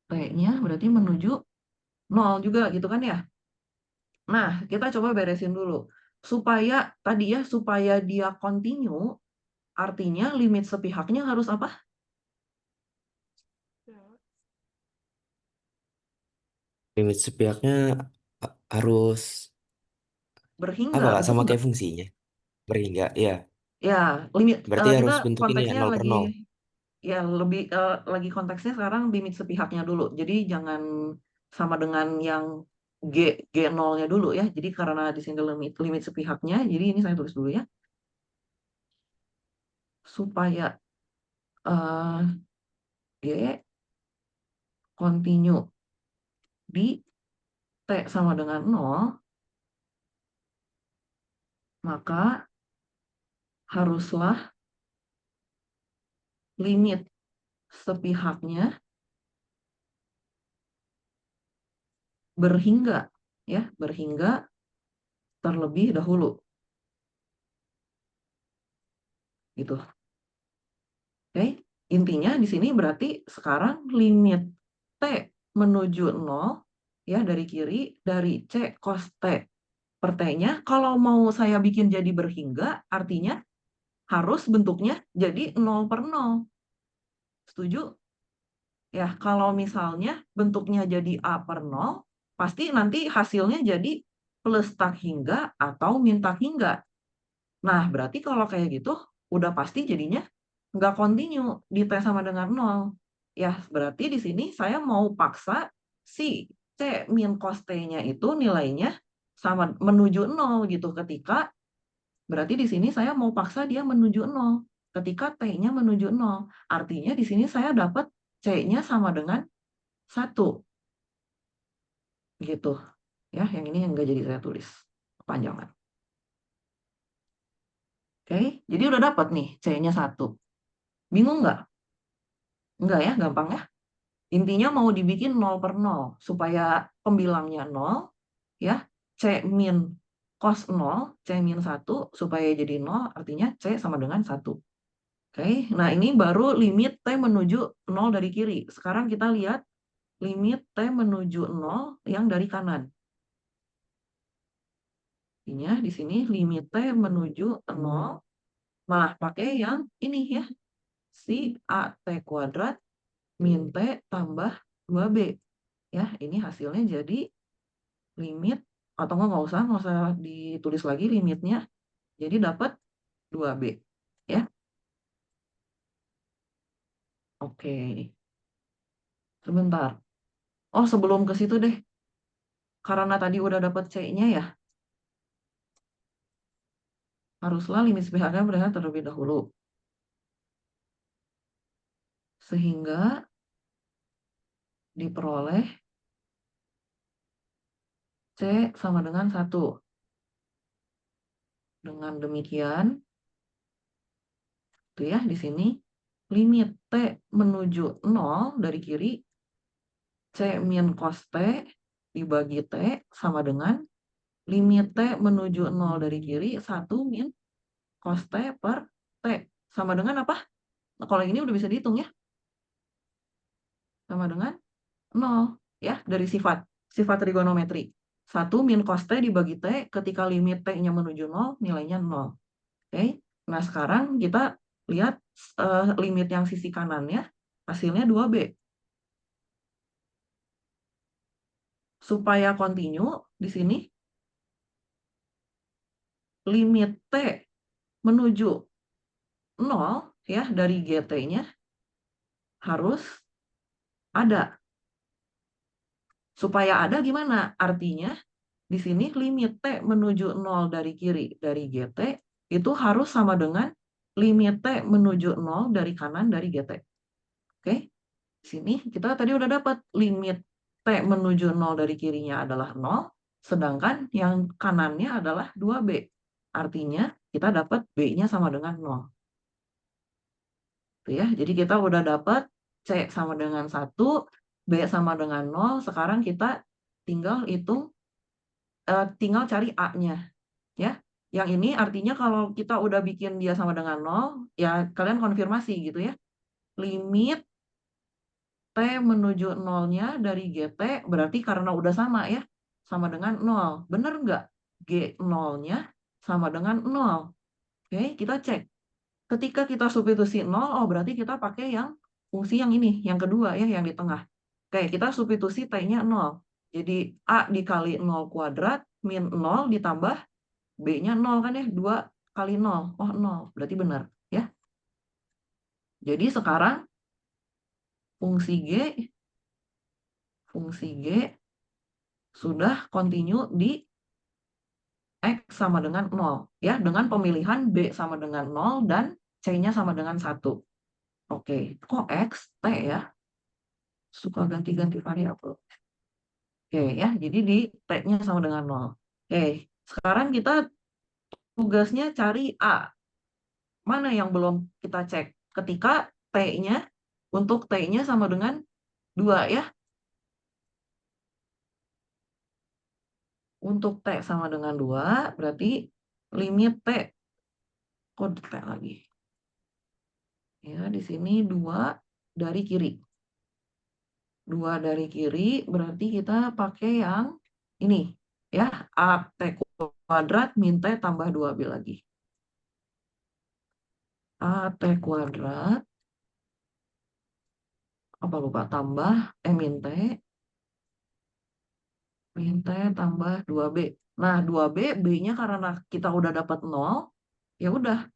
T-nya berarti menuju 0 juga gitu kan ya. Nah, kita coba beresin dulu. Supaya tadi ya, supaya dia continue, artinya limit sepihaknya harus apa? Limit sepihaknya harus Berhingga, apa Kak? betul Sama nggak? kayak fungsinya. Berhingga, ya. Ya, limit Berarti kita harus bentuk ini ya, konteksnya 0 per lagi 0. ya lebih lagi konteksnya sekarang limit sepihaknya dulu. Jadi jangan sama dengan yang G0-nya dulu ya. Jadi karena di sini limit sepihaknya, jadi ini saya tulis dulu ya. Supaya G continue di T sama dengan 0, maka haruslah limit sepihaknya berhingga ya, berhingga terlebih dahulu. Gitu. Oke, intinya di sini berarti sekarang limit T menuju 0 ya dari kiri dari C cos T per T-nya kalau mau saya bikin jadi berhingga artinya harus bentuknya jadi 0 per 0. Setuju? Ya, kalau misalnya bentuknya jadi A per 0, pasti nanti hasilnya jadi plus tak hingga atau min tak hingga. Nah, berarti kalau kayak gitu, udah pasti jadinya nggak continue di T sama dengan 0. Ya, berarti di sini saya mau paksa si C min cos T-nya itu nilainya sama menuju 0 gitu. Berarti di sini saya mau paksa dia menuju 0. Ketika T-nya menuju 0. Artinya di sini saya dapat C-nya sama dengan 1. Gitu. Ya, yang ini yang nggak jadi saya tulis. Kepanjangan. Oke, jadi udah dapat nih C-nya 1. Bingung nggak? Enggak ya, gampang ya. Intinya mau dibikin 0 per 0. Supaya pembilangnya 0, ya. C min cos 0, C min 1, supaya jadi 0, artinya C sama dengan 1. Oke, nah ini baru limit T menuju 0 dari kiri. Sekarang kita lihat limit T menuju 0 yang dari kanan. Artinya di sini limit T menuju 0, malah pakai yang ini ya. Si AT kuadrat min T tambah 2B. Ya, ini hasilnya jadi limit, atau nggak usah ditulis lagi limitnya. Jadi dapat 2B. Ya, oke. Sebentar. Oh, sebelum ke situ deh. Karena tadi udah dapat C-nya ya, haruslah limit sepihaknya berakhir terlebih dahulu. Sehingga diperoleh C sama dengan 1. Dengan demikian, itu ya di sini, limit T menuju 0 dari kiri, C min cos T dibagi T sama dengan limit T menuju 0 dari kiri, 1 min cos T per T. Sama dengan apa? Nah, kalau ini udah bisa dihitung ya. Sama dengan 0 ya dari sifat trigonometri. 1 min cos T dibagi T ketika limit T-nya menuju 0 nilainya 0. Oke. Nah, sekarang kita lihat limit yang sisi kanannya hasilnya 2B. Supaya continue di sini limit T menuju 0 ya dari GT-nya harus ada. Supaya ada gimana? Artinya di sini limit T menuju 0 dari kiri dari GT itu harus sama dengan limit T menuju 0 dari kanan dari GT. Oke? Di sini kita tadi udah dapat limit T menuju 0 dari kirinya adalah 0, sedangkan yang kanannya adalah 2B. Artinya kita dapat B-nya sama dengan 0. Tuh ya, jadi kita udah dapat C sama dengan 1, B sama dengan 0. Sekarang kita tinggal hitung, tinggal cari A-nya. Ya, yang ini artinya kalau kita udah bikin dia sama dengan 0, ya kalian konfirmasi gitu ya. Limit T menuju 0-nya dari GT berarti karena udah sama ya, sama dengan 0. Bener nggak? G0-nya sama dengan 0. Oke, kita cek. Ketika kita substitusi 0, oh berarti kita pakai yang fungsi yang ini, yang kedua ya, yang di tengah. Oke, kita substitusi T-nya 0. Jadi A dikali 0 kuadrat min 0 ditambah B-nya 0 kan ya, 2 kali 0. Oh 0, berarti benar ya. Jadi sekarang fungsi G sudah kontinu di X sama dengan 0 ya, dengan pemilihan B sama dengan 0 dan C-nya sama dengan 1. Oke, kok X, T ya? Suka ganti-ganti variabel. Oke ya, jadi di T-nya sama dengan 0. Oke, sekarang kita tugasnya cari A. Mana yang belum kita cek? Ketika T-nya, untuk T-nya sama dengan 2 ya. Untuk T sama dengan 2, berarti limit T. Kode T lagi. Ya, di sini 2 dari kiri. 2 dari kiri, berarti kita pakai yang ini. Ya, AT kuadrat min T tambah 2B lagi. AT kuadrat, apa lupa, tambah, min T tambah 2B. Nah, 2B, B-nya karena kita udah dapat 0, ya udah,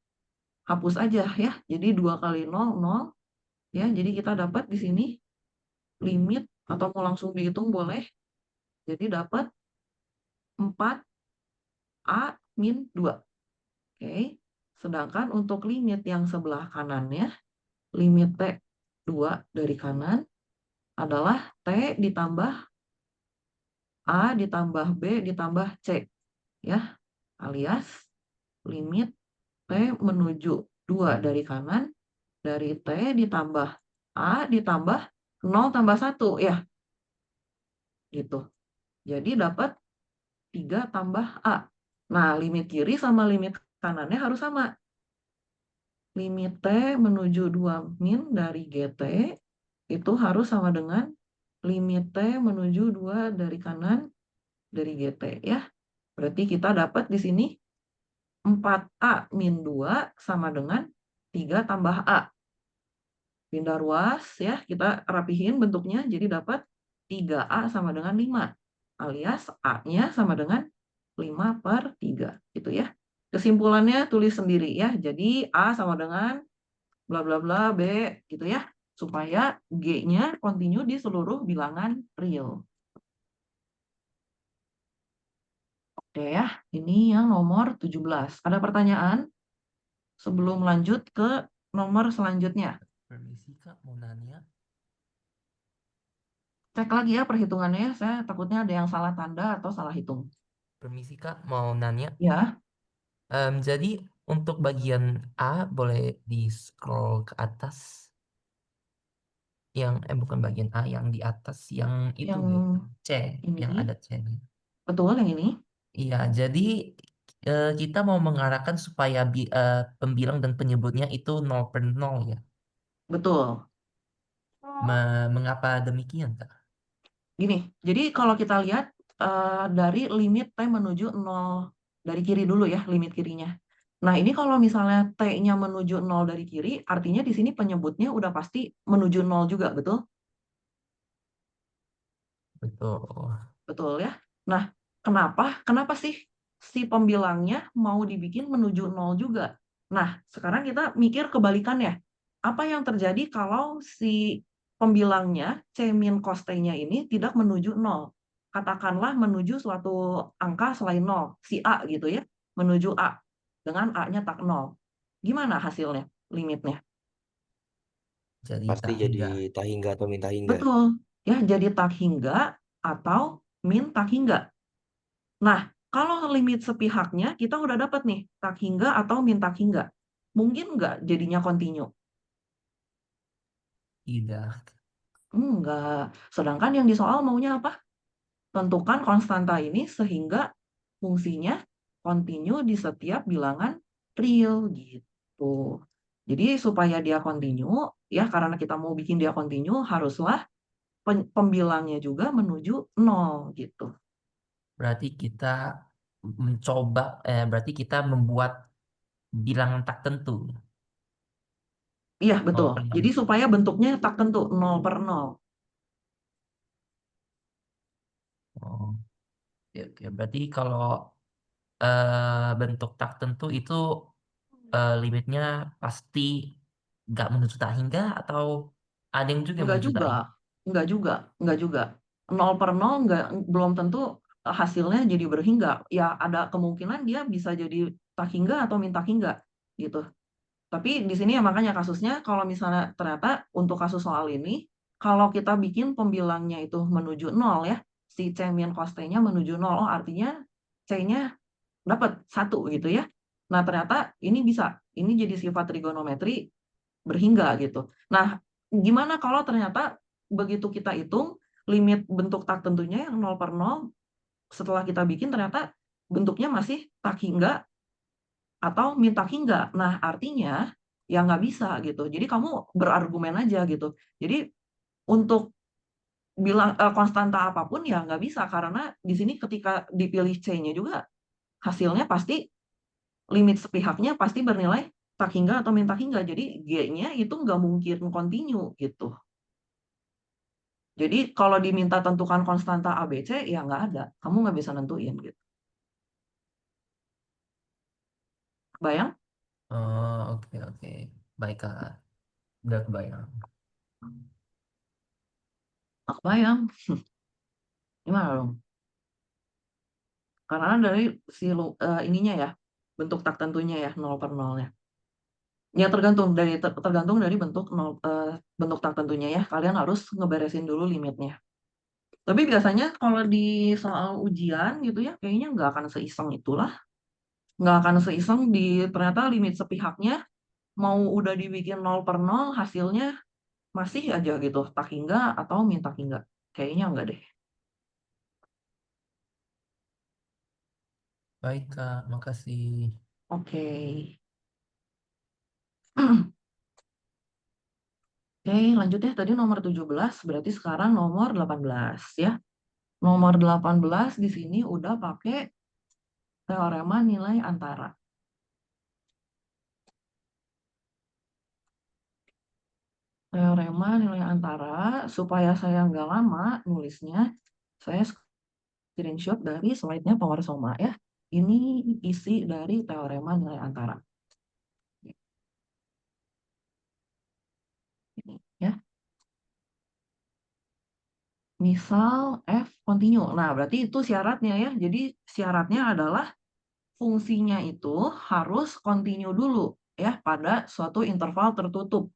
hapus aja ya. Jadi 2 kali 0, 0. Ya, jadi kita dapat di sini limit, atau mau langsung dihitung boleh. Jadi dapat 4A min 2. Oke. Sedangkan untuk limit yang sebelah kanannya, limit T 2 dari kanan adalah T ditambah A ditambah B ditambah C. Ya, alias limit T menuju 2 dari kanan, dari T ditambah A ditambah 0 tambah 1 ya. Gitu. Jadi dapat 3 tambah A. Nah, limit kiri sama limit kanannya harus sama. Limit T menuju 2 min dari GT itu harus sama dengan limit T menuju 2 dari kanan dari GT ya. Berarti kita dapat di sini 4A min 2 sama dengan 3 tambah A. Pindah ruas ya, kita rapihin bentuknya jadi dapat 3A sama dengan 5. Alias A-nya sama dengan 5/3 gitu ya. Kesimpulannya tulis sendiri ya. Jadi A sama dengan bla bla bla B gitu ya. Supaya G-nya kontinu di seluruh bilangan real. Oke ya, ini yang nomor 17. Ada pertanyaan sebelum lanjut ke nomor selanjutnya? Permisi Kak, mau nanya. Cek lagi ya perhitungannya ya. Saya takutnya ada yang salah tanda atau salah hitung. Permisi Kak, mau nanya. Ya, Jadi untuk bagian A boleh di scroll ke atas. Bukan bagian A, yang di atas, yang itu yang C, yang ini ada C-nya. betul yang ini. Iya, jadi kita mau mengarahkan supaya pembilang dan penyebutnya itu 0/0 ya. Betul. Mengapa demikian Kak? Gini, jadi kalau kita lihat dari limit T menuju 0 dari kiri dulu ya, limit kirinya. Nah, ini kalau misalnya T-nya menuju 0 dari kiri, artinya di sini penyebutnya udah pasti menuju 0 juga, betul? Betul. Betul ya. Nah, kenapa sih si pembilangnya mau dibikin menuju 0 juga? Nah, sekarang kita mikir kebalikannya. Apa yang terjadi kalau si pembilangnya C min cos T-nya ini tidak menuju 0? Katakanlah menuju suatu angka selain 0, si A gitu ya, menuju A dengan A-nya tak 0. Gimana hasilnya, limitnya? Jadi Pasti tak jadi hingga. tak hingga atau minta hingga. Betul. Ya, jadi tak hingga atau min tak hingga. Nah, kalau limit sepihaknya kita udah dapat nih, tak hingga atau min tak hingga. Mungkin nggak jadinya kontinu? Tidak. Enggak. Sedangkan yang di soal maunya apa? Tentukan konstanta ini sehingga fungsinya kontinu di setiap bilangan real gitu. Jadi supaya dia kontinu, ya karena kita mau bikin dia kontinu, haruslah pembilangnya juga menuju 0 gitu. Berarti kita berarti kita membuat bilangan tak tentu. Iya, betul. 0/0. Jadi supaya bentuknya tak tentu, 0/0. Oke. Berarti kalau bentuk tak tentu itu limitnya pasti nggak menuju tak hingga atau ada yang juga yang Enggak menuju tak juga, hingga? enggak juga. 0/0 belum tentu hasilnya jadi berhingga. Ya ada kemungkinan dia bisa jadi tak hingga atau min tak hingga gitu. Tapi di sini ya makanya kasusnya kalau misalnya ternyata untuk kasus soal ini, kalau kita bikin pembilangnya itu menuju 0 ya, si C min cos T-nya menuju 0, oh artinya C-nya dapat 1 gitu ya. Nah ternyata ini bisa, ini jadi sifat trigonometri berhingga gitu. Nah gimana kalau ternyata begitu kita hitung limit bentuk tak tentunya yang 0/0 setelah kita bikin ternyata bentuknya masih tak hingga atau min tak hingga. Nah artinya ya nggak bisa gitu. Jadi kamu berargumen aja gitu. Jadi untuk bilang konstanta apapun ya nggak bisa karena di sini ketika dipilih C-nya juga hasilnya pasti limit sepihaknya pasti bernilai tak hingga atau min tak hingga. Jadi G-nya itu nggak mungkin kontinu gitu. Jadi kalau diminta tentukan konstanta ABC ya nggak ada. Kamu nggak bisa nentuin gitu. Bayang? Oh, oke. Baik, Kak. Udah kebayang. Nggak bayang. Gimana dong? Karena dari si ininya ya, bentuk tak tentunya ya, 0/0-nya. Ya tergantung dari bentuk tak tentunya ya. Kalian harus ngeberesin dulu limitnya. Tapi biasanya kalau di soal ujian gitu ya, kayaknya nggak akan seiseng itulah. Nggak akan seiseng di ternyata limit sepihaknya mau udah dibikin 0/0 hasilnya masih aja gitu, tak hingga atau min tak hingga. Kayaknya enggak deh. Baik, Kak. Makasih. Oke. Oke, lanjut ya. Tadi nomor 17, berarti sekarang nomor 18 ya. Nomor 18 di sini udah pakai teorema nilai antara. Teorema nilai antara, supaya saya nggak lama nulisnya, saya screenshot dari slide-nya Powersoma ya. Ini isi dari teorema nilai antara. Ini ya. Misal F continue. Nah, berarti itu syaratnya ya. Jadi syaratnya adalah fungsinya itu harus continue dulu ya pada suatu interval tertutup.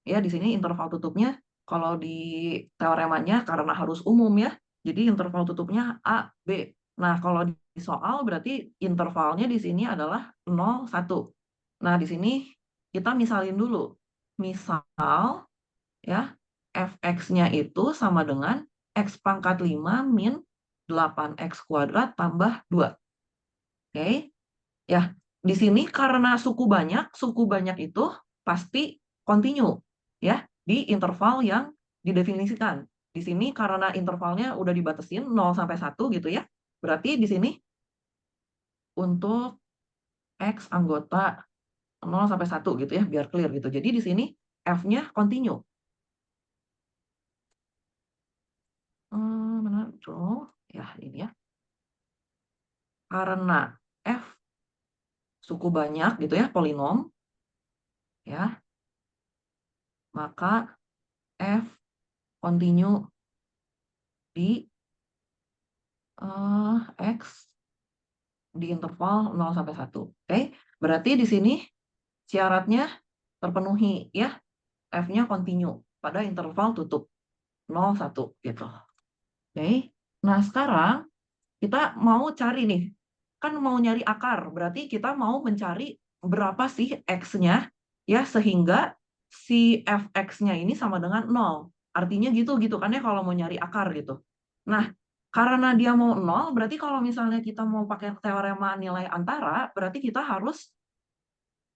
Ya, di sini interval tutupnya kalau di teoremanya karena harus umum ya. Jadi interval tutupnya A, B. Nah, kalau di soal berarti intervalnya di sini adalah 0, 1. Nah, di sini kita misalin dulu. Misal ya, fx-nya itu sama dengan x pangkat 5 min 8x kuadrat tambah 2. Oke. Ya, di sini karena suku banyak itu pasti continue ya di interval yang didefinisikan. Di sini karena intervalnya udah dibatasin 0 sampai 1 gitu ya. Berarti di sini untuk x anggota 0 sampai 1 gitu ya, biar clear gitu. Jadi di sini f-nya continue. Mana tuh? Ya, ini ya. Karena f suku banyak gitu ya, polinom ya, maka f continue di x di interval 0 sampai 1. Oke, berarti di sini syaratnya terpenuhi ya, f-nya continue pada interval tutup 0, 1 gitu. Oke, nah sekarang kita mau cari nih, kan mau nyari akar, berarti kita mau mencari berapa sih x-nya ya sehingga si fx-nya ini sama dengan 0. Artinya gitu kan ya kalau mau nyari akar gitu. Nah, karena dia mau 0, berarti kalau misalnya kita mau pakai teorema nilai antara, berarti kita harus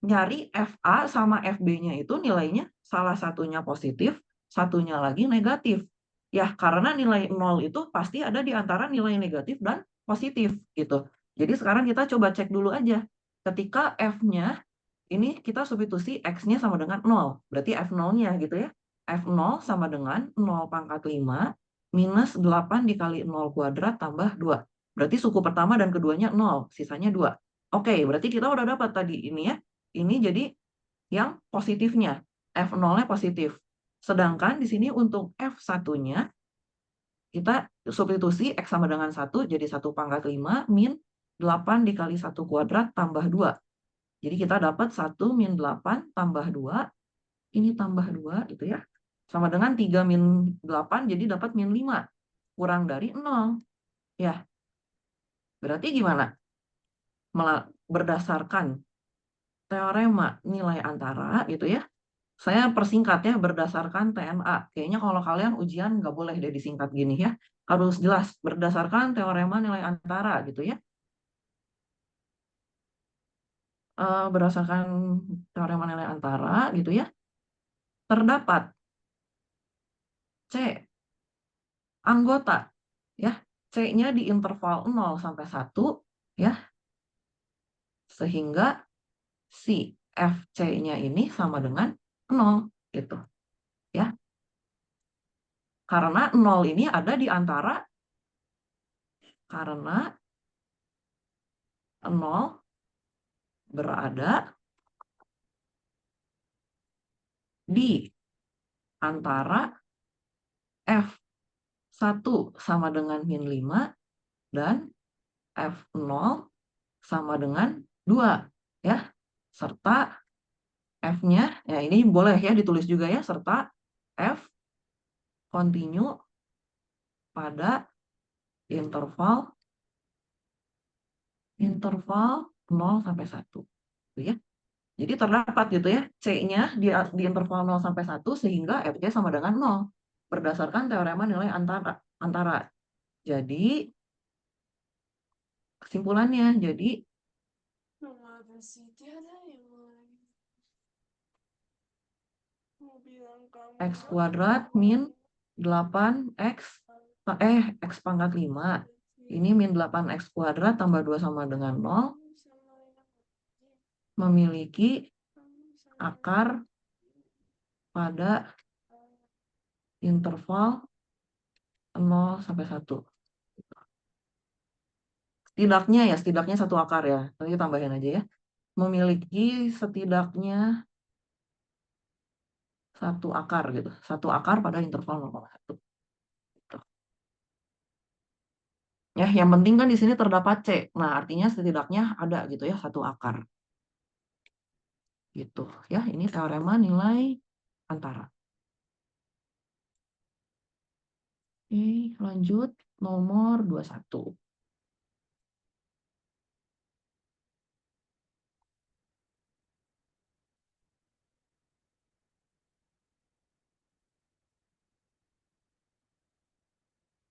nyari FA sama FB-nya itu nilainya salah satunya positif, satunya lagi negatif. Ya, karena nilai 0 itu pasti ada di antara nilai negatif dan positif gitu. Jadi sekarang kita coba cek dulu aja. Ketika F-nya ini kita substitusi X-nya sama dengan 0. Berarti F0-nya gitu ya. F0 sama dengan 0 pangkat 5 minus 8 dikali 0 kuadrat tambah 2. Berarti suku pertama dan keduanya 0, sisanya 2. Oke, berarti kita udah dapat tadi ini ya. Ini jadi yang positifnya, F0-nya positif. Sedangkan di sini untuk F1-nya, kita substitusi X sama dengan 1, jadi 1/5 min 8 dikali 1 kuadrat tambah 2. Jadi kita dapat 1 min 8 tambah 2, ini tambah 2 gitu ya. Sama dengan 3 min 8, jadi dapat min 5. Kurang dari 0. Ya, berarti gimana? Berdasarkan teorema nilai antara gitu ya. Saya persingkat ya berdasarkan TNA. Kayaknya kalau kalian ujian nggak boleh deh disingkat gini ya. Harus jelas berdasarkan teorema nilai antara gitu ya. Berdasarkan teorema nilai antara gitu ya. Terdapat C anggota ya. C-nya di interval 0 sampai 1 ya. Sehingga si FC-nya ini sama dengan 0 gitu ya. Karena 0 ini ada di antara, karena 0 berada di antara F1 sama dengan min 5 dan F0 sama dengan 2 ya. Serta F-nya, ya ini boleh ya ditulis juga ya, serta F continue pada interval 0 sampai 1 gitu ya. Jadi terdapat gitu ya, C-nya di interval 0 sampai 1 sehingga F-nya sama dengan 0 berdasarkan teorema nilai antara. Jadi kesimpulannya jadi X kuadrat min 8X X pangkat 5 ini min 8X kuadrat tambah 2 sama dengan 0 memiliki akar pada interval 0 sampai 1. Setidaknya satu akar ya. Nanti tambahin aja ya. Memiliki setidaknya satu akar gitu. Satu akar pada interval 0,1. Gitu. Ya, yang penting kan di sini terdapat C. Nah, artinya setidaknya ada gitu ya satu akar. Gitu ya. Ini teorema nilai antara. Oke, lanjut nomor 21.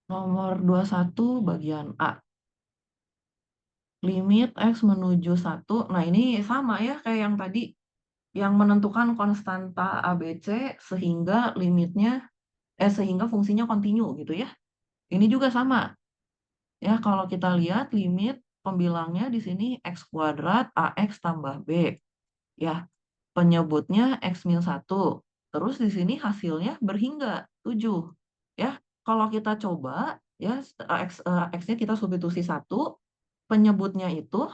Nomor 21 bagian A. Limit X menuju 1. Nah, ini sama ya kayak yang tadi. Yang menentukan konstanta ABC sehingga sehingga fungsinya kontinu gitu ya. Ini juga sama. Ya, kalau kita lihat limit pembilangnya di sini X kuadrat AX tambah B. Ya, penyebutnya X min 1. Terus di sini hasilnya berhingga 7. Ya, kalau kita coba ya X-nya kita substitusi 1, penyebutnya itu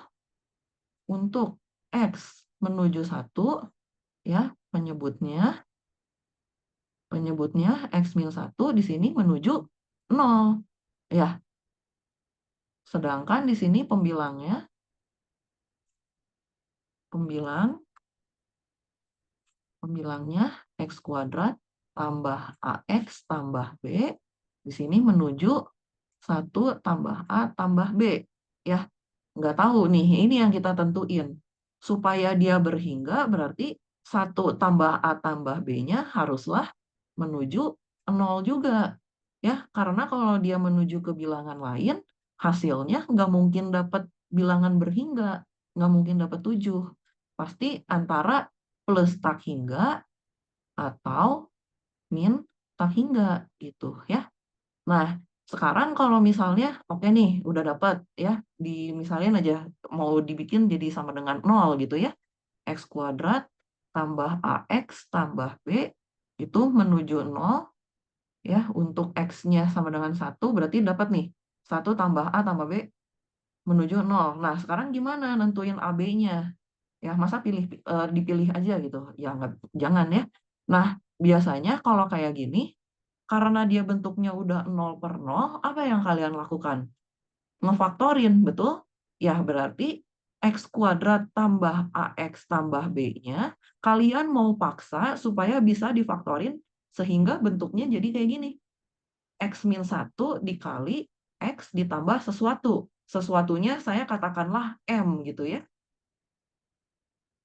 untuk X menuju 1 ya, penyebutnya X min 1 di sini menuju 0 ya. Sedangkan di sini pembilangnya X kuadrat tambah AX tambah B di sini menuju 1 tambah A tambah B ya. Nggak tahu nih, ini yang kita tentuin. Supaya dia berhingga berarti 1 tambah A tambah B-nya haruslah menuju 0 juga. Ya, karena kalau dia menuju ke bilangan lain, hasilnya nggak mungkin dapat bilangan berhingga. Nggak mungkin dapat 7. Pasti antara plus tak hingga atau min tak hingga gitu ya. Nah, sekarang kalau misalnya oke nih udah dapat ya, misalnya aja mau dibikin jadi sama dengan 0 gitu ya. X kuadrat tambah AX tambah B itu menuju 0 ya. Untuk X-nya sama dengan 1 berarti dapat nih 1 tambah A tambah B menuju 0. Nah, sekarang gimana nentuin AB-nya? Ya, masa dipilih aja gitu? Ya, jangan ya. Nah, biasanya kalau kayak gini, karena dia bentuknya udah 0/0, apa yang kalian lakukan? Ngefaktorin, betul? Ya, berarti X kuadrat tambah AX tambah B-nya, kalian mau paksa supaya bisa difaktorin sehingga bentuknya jadi kayak gini. X min 1 dikali X ditambah sesuatu. Sesuatunya saya katakanlah M gitu ya.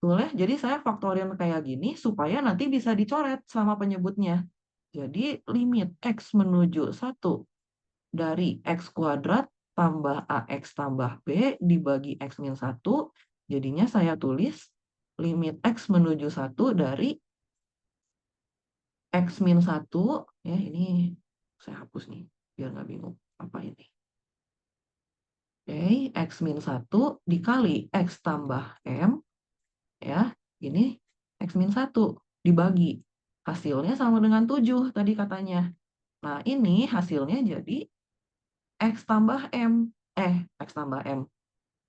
Boleh, jadi saya faktorin kayak gini supaya nanti bisa dicoret sama penyebutnya. Jadi limit X menuju 1 dari X kuadrat tambah AX tambah B dibagi X min 1, jadinya saya tulis limit X menuju 1 dari X min 1, ya ini saya hapus nih, biar nggak bingung apa ini. Oke, X min 1 dikali X tambah M, ya, ini X min 1 dibagi. Hasilnya sama dengan 7 tadi katanya. Nah, ini hasilnya jadi X tambah M. X tambah M.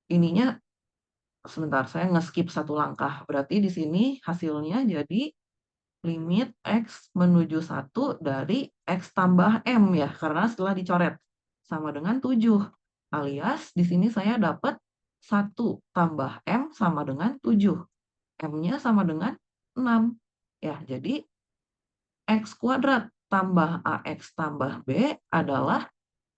Ininya, sebentar, saya nge-skip satu langkah. Berarti di sini hasilnya jadi limit X menuju 1 dari X tambah M ya, karena setelah dicoret. Sama dengan 7. Alias di sini saya dapat 1 tambah M sama dengan 7. M-nya sama dengan 6. Ya, jadi X kuadrat tambah AX tambah B adalah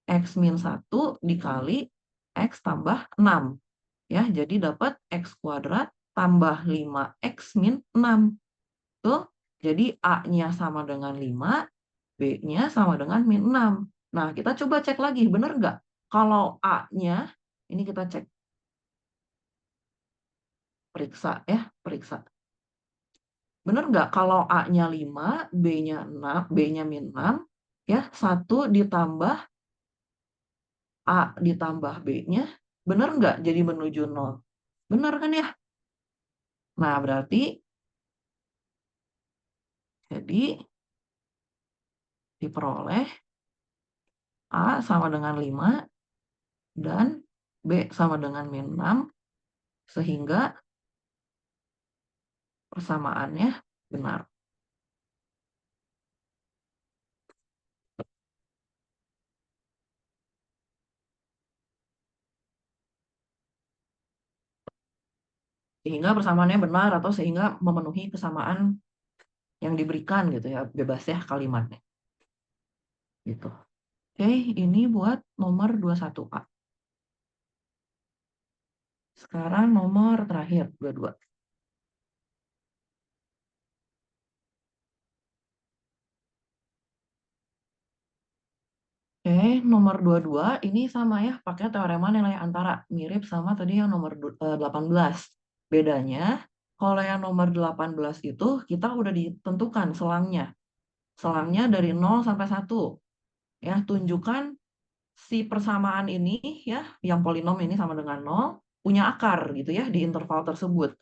X min 1 dikali X tambah 6. Ya, jadi dapat X kuadrat tambah 5X min 6. Tuh, jadi A-nya sama dengan 5, B-nya sama dengan min 6. Nah, kita coba cek lagi, benar nggak? Kalau A-nya, ini kita cek. Periksa ya, periksa. Benar nggak kalau A-nya 5, B-nya 6, B-nya min 6, ya, 1 ditambah A ditambah B-nya, benar nggak jadi menuju 0? Benar kan ya? Nah, berarti jadi diperoleh A sama dengan 5 dan B sama dengan min 6, sehingga persamaannya benar. Sehingga persamaannya benar atau sehingga memenuhi kesamaan yang diberikan gitu ya, bebas ya kalimatnya. Gitu. Oke, ini buat nomor 21A. Sekarang nomor terakhir, 22. Oke, nomor 22 ini sama ya, pakai teorema nilai antara. Mirip sama tadi yang nomor 18. Bedanya, kalau yang nomor 18 itu kita udah ditentukan selangnya. Selangnya dari 0 sampai 1. Ya, tunjukkan si persamaan ini ya, yang polinom ini sama dengan 0, punya akar gitu ya di interval tersebut.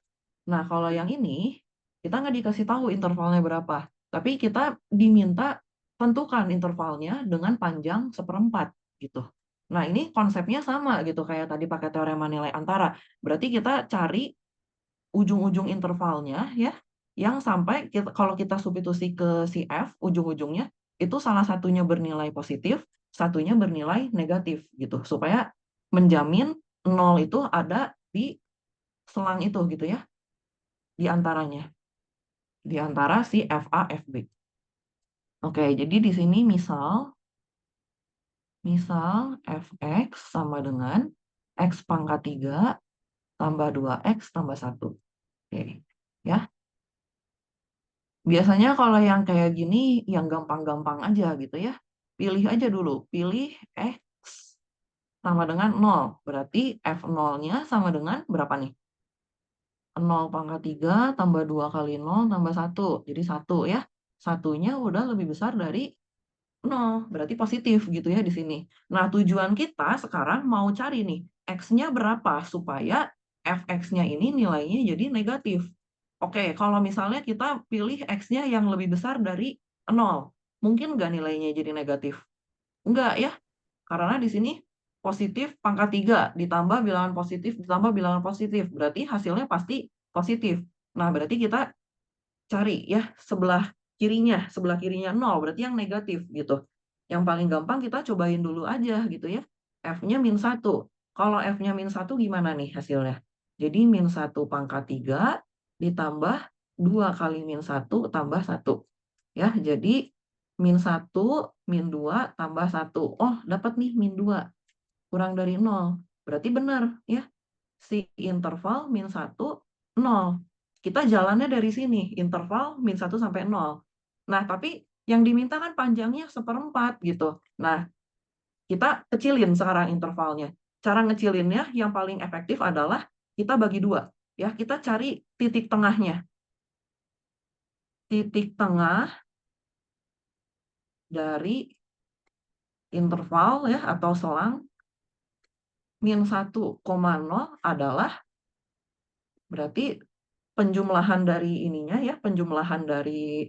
Nah, kalau yang ini, kita nggak dikasih tahu intervalnya berapa. Tapi kita diminta tentukan intervalnya dengan panjang 1/4 gitu. Nah, ini konsepnya sama gitu, kayak tadi pakai teorema nilai antara. Berarti kita cari ujung-ujung intervalnya ya, yang sampai kalau kita substitusi ke si F, ujung-ujungnya, itu salah satunya bernilai positif, satunya bernilai negatif gitu. Supaya menjamin 0 itu ada di selang itu gitu ya, di antaranya. Di antara si FA, FB. Oke, jadi di sini misal fx sama dengan x pangkat 3 tambah 2x tambah 1. Oke, ya. Biasanya kalau yang kayak gini, yang gampang-gampang aja gitu ya. Pilih aja dulu, pilih x sama dengan 0. Berarti f0-nya sama dengan berapa nih? 0 pangkat 3 tambah 2 kali 0 tambah 1. Jadi 1 ya. Satunya udah lebih besar dari 0, berarti positif gitu ya di sini. Nah, tujuan kita sekarang mau cari nih, X-nya berapa supaya fx-nya ini nilainya jadi negatif. Oke, kalau misalnya kita pilih X-nya yang lebih besar dari 0, mungkin nggak nilainya jadi negatif? Enggak ya, karena di sini positif pangkat 3 ditambah bilangan positif ditambah bilangan positif. Berarti hasilnya pasti positif. Nah, berarti kita cari ya sebelah kirinya 0, berarti yang negatif gitu. Yang paling gampang kita cobain dulu aja gitu ya. F-nya -1. Kalau F-nya -1 gimana nih hasilnya? Jadi -1 pangkat 3 ditambah 2 kali -1 tambah 1. Ya, jadi -1 -2 tambah 1. Oh, dapat nih -2 kurang dari 0. Berarti benar ya. Si interval -1 0. Kita jalannya dari sini, interval -1 sampai 0. Nah, tapi yang diminta kan panjangnya 1/4 gitu. Nah, kita kecilin sekarang intervalnya. Cara ngecilinnya yang paling efektif adalah kita bagi 2. Ya, kita cari titik tengahnya. Titik tengah dari interval ya atau selang -1,0 adalah berarti penjumlahan dari ininya ya, penjumlahan dari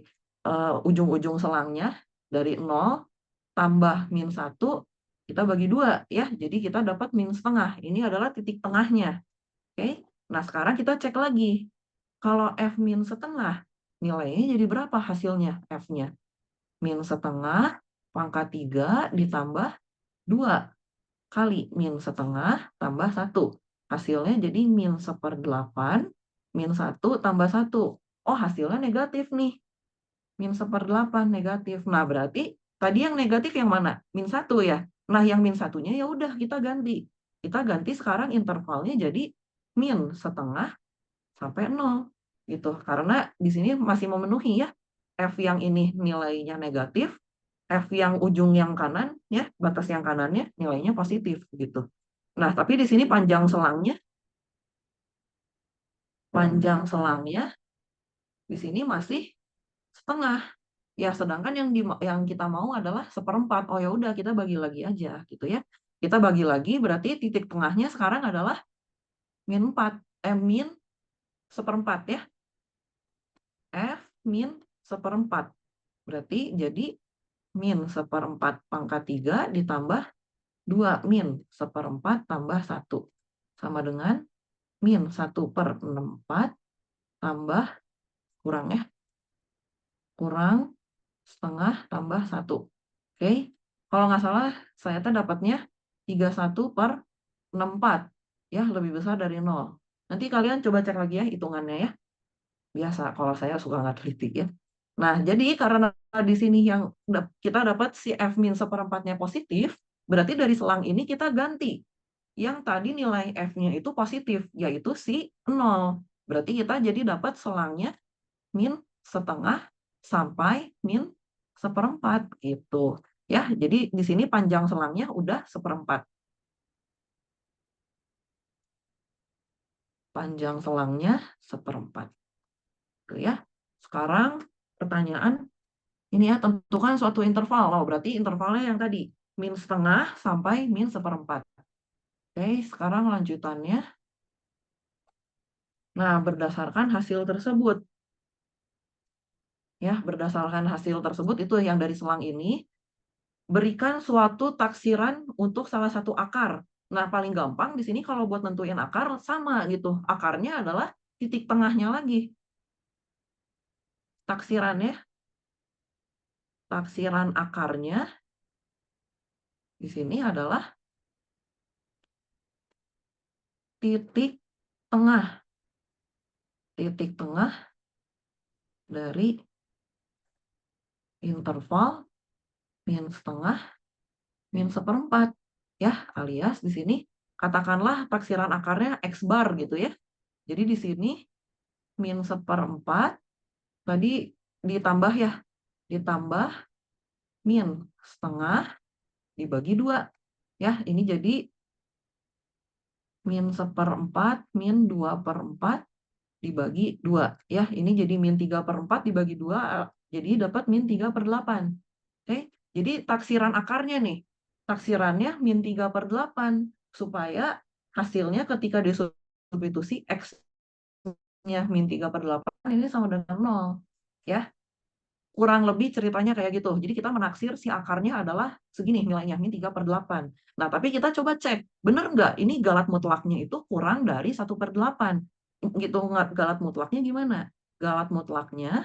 ujung-ujung selangnya dari 0 tambah -1 kita bagi 2 ya. Jadi kita dapat -setengah. Ini adalah titik tengahnya. Oke. Nah, sekarang kita cek lagi. Kalau F -setengah nilainya jadi berapa hasilnya F-nya? -setengah pangkat 3 ditambah 2 kali -setengah tambah 1. Hasilnya jadi -1/8 -1 tambah 1. Oh, hasilnya negatif nih. -1/8 negatif. Nah, berarti tadi yang negatif yang mana? -1 ya. Nah, yang -1-nya ya udah kita ganti. Kita ganti sekarang intervalnya jadi -setengah sampai 0 gitu. Karena di sini masih memenuhi ya. F yang ini nilainya negatif, F yang ujung yang kanan ya, batas yang kanannya nilainya positif gitu. Nah, tapi di sini panjang selangnya di sini masih setengah. Ya, sedangkan yang kita mau adalah 1/4. Oh, ya udah kita bagi lagi aja gitu ya. Kita bagi lagi berarti titik tengahnya sekarang adalah -4, -1/4 ya. F -1/4. Berarti jadi -1/4 pangkat 3 ditambah 2 -1/4 tambah 1. Sama dengan -1/64 tambah kurang ya. Kurang setengah tambah 1. Oke. Kalau nggak salah saya dapatnya 31/64. Ya, lebih besar dari 0. Nanti kalian coba cek lagi ya hitungannya ya. Biasa kalau saya suka nggak teliti ya. Nah, jadi karena di sini yang kita dapat si F -1/4-nya positif, berarti dari selang ini kita ganti. Yang tadi nilai F-nya itu positif, yaitu si 0. Berarti kita jadi dapat selangnya -setengah sampai -1/4 gitu. Ya, jadi di sini panjang selangnya udah 1/4. Panjang selangnya 1/4. Gitu ya. Sekarang pertanyaan ini ya, tentukan suatu interval. Oh, berarti intervalnya yang tadi, -setengah sampai -1/4. Oke, sekarang lanjutannya. Nah, berdasarkan hasil tersebut. Ya, berdasarkan hasil tersebut itu yang dari selang ini, berikan suatu taksiran untuk salah satu akar. Nah, paling gampang di sini kalau buat nentuin akar sama gitu. Akarnya adalah titik tengahnya lagi. Taksiran akarnya di sini adalah titik tengah. Titik tengah dari interval -setengah, -1/4 ya, alias di sini katakanlah taksiran akarnya X bar gitu ya. Jadi di sini -1/4 tadi ditambah ya, ditambah -setengah dibagi 2 ya, ini jadi -1/4 -2/4 dibagi 2 ya, ini jadi -3/4 dibagi 2 jadi dapat -3/8. Oke, jadi taksiran akarnya nih, taksirannya -3/8 supaya hasilnya ketika disubstitusi X-nya -3/8 ini sama dengan 0 ya. kurang lebih ceritanya kayak gitu. Jadi kita menaksir si akarnya adalah segini nilainya, min 3/8. Nah, tapi kita coba cek, bener nggak ini galat mutlaknya itu kurang dari 1/8. Gitu, galat mutlaknya gimana? Galat mutlaknya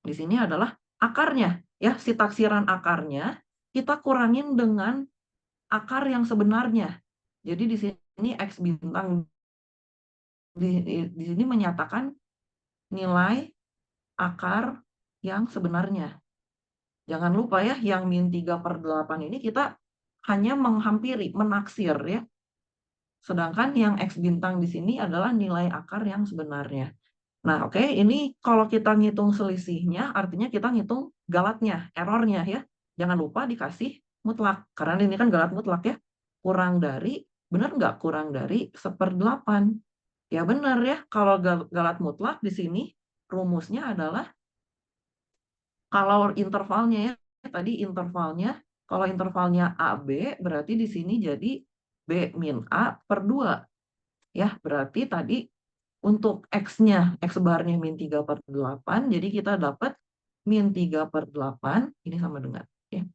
di sini adalah akarnya, ya, si taksiran akarnya kita kurangin dengan akar yang sebenarnya. Jadi di sini X bintang di sini menyatakan nilai akar yang sebenarnya. Jangan lupa ya, yang min 3/8 ini kita hanya menghampiri, menaksir ya. Sedangkan yang X bintang di sini adalah nilai akar yang sebenarnya. Nah, oke, ini kalau kita ngitung selisihnya, artinya kita ngitung galatnya, errornya ya. Jangan lupa dikasih mutlak, karena ini kan galat mutlak ya. Kurang dari, benar nggak kurang dari 1/8? Ya benar ya, kalau galat mutlak di sini rumusnya adalah, kalau intervalnya ya, tadi intervalnya, kalau intervalnya AB berarti di sini jadi B min A per 2. Ya, berarti tadi untuk X-nya, X barnya min 3/8, jadi kita dapat min 3/8, ini sama dengan, ya,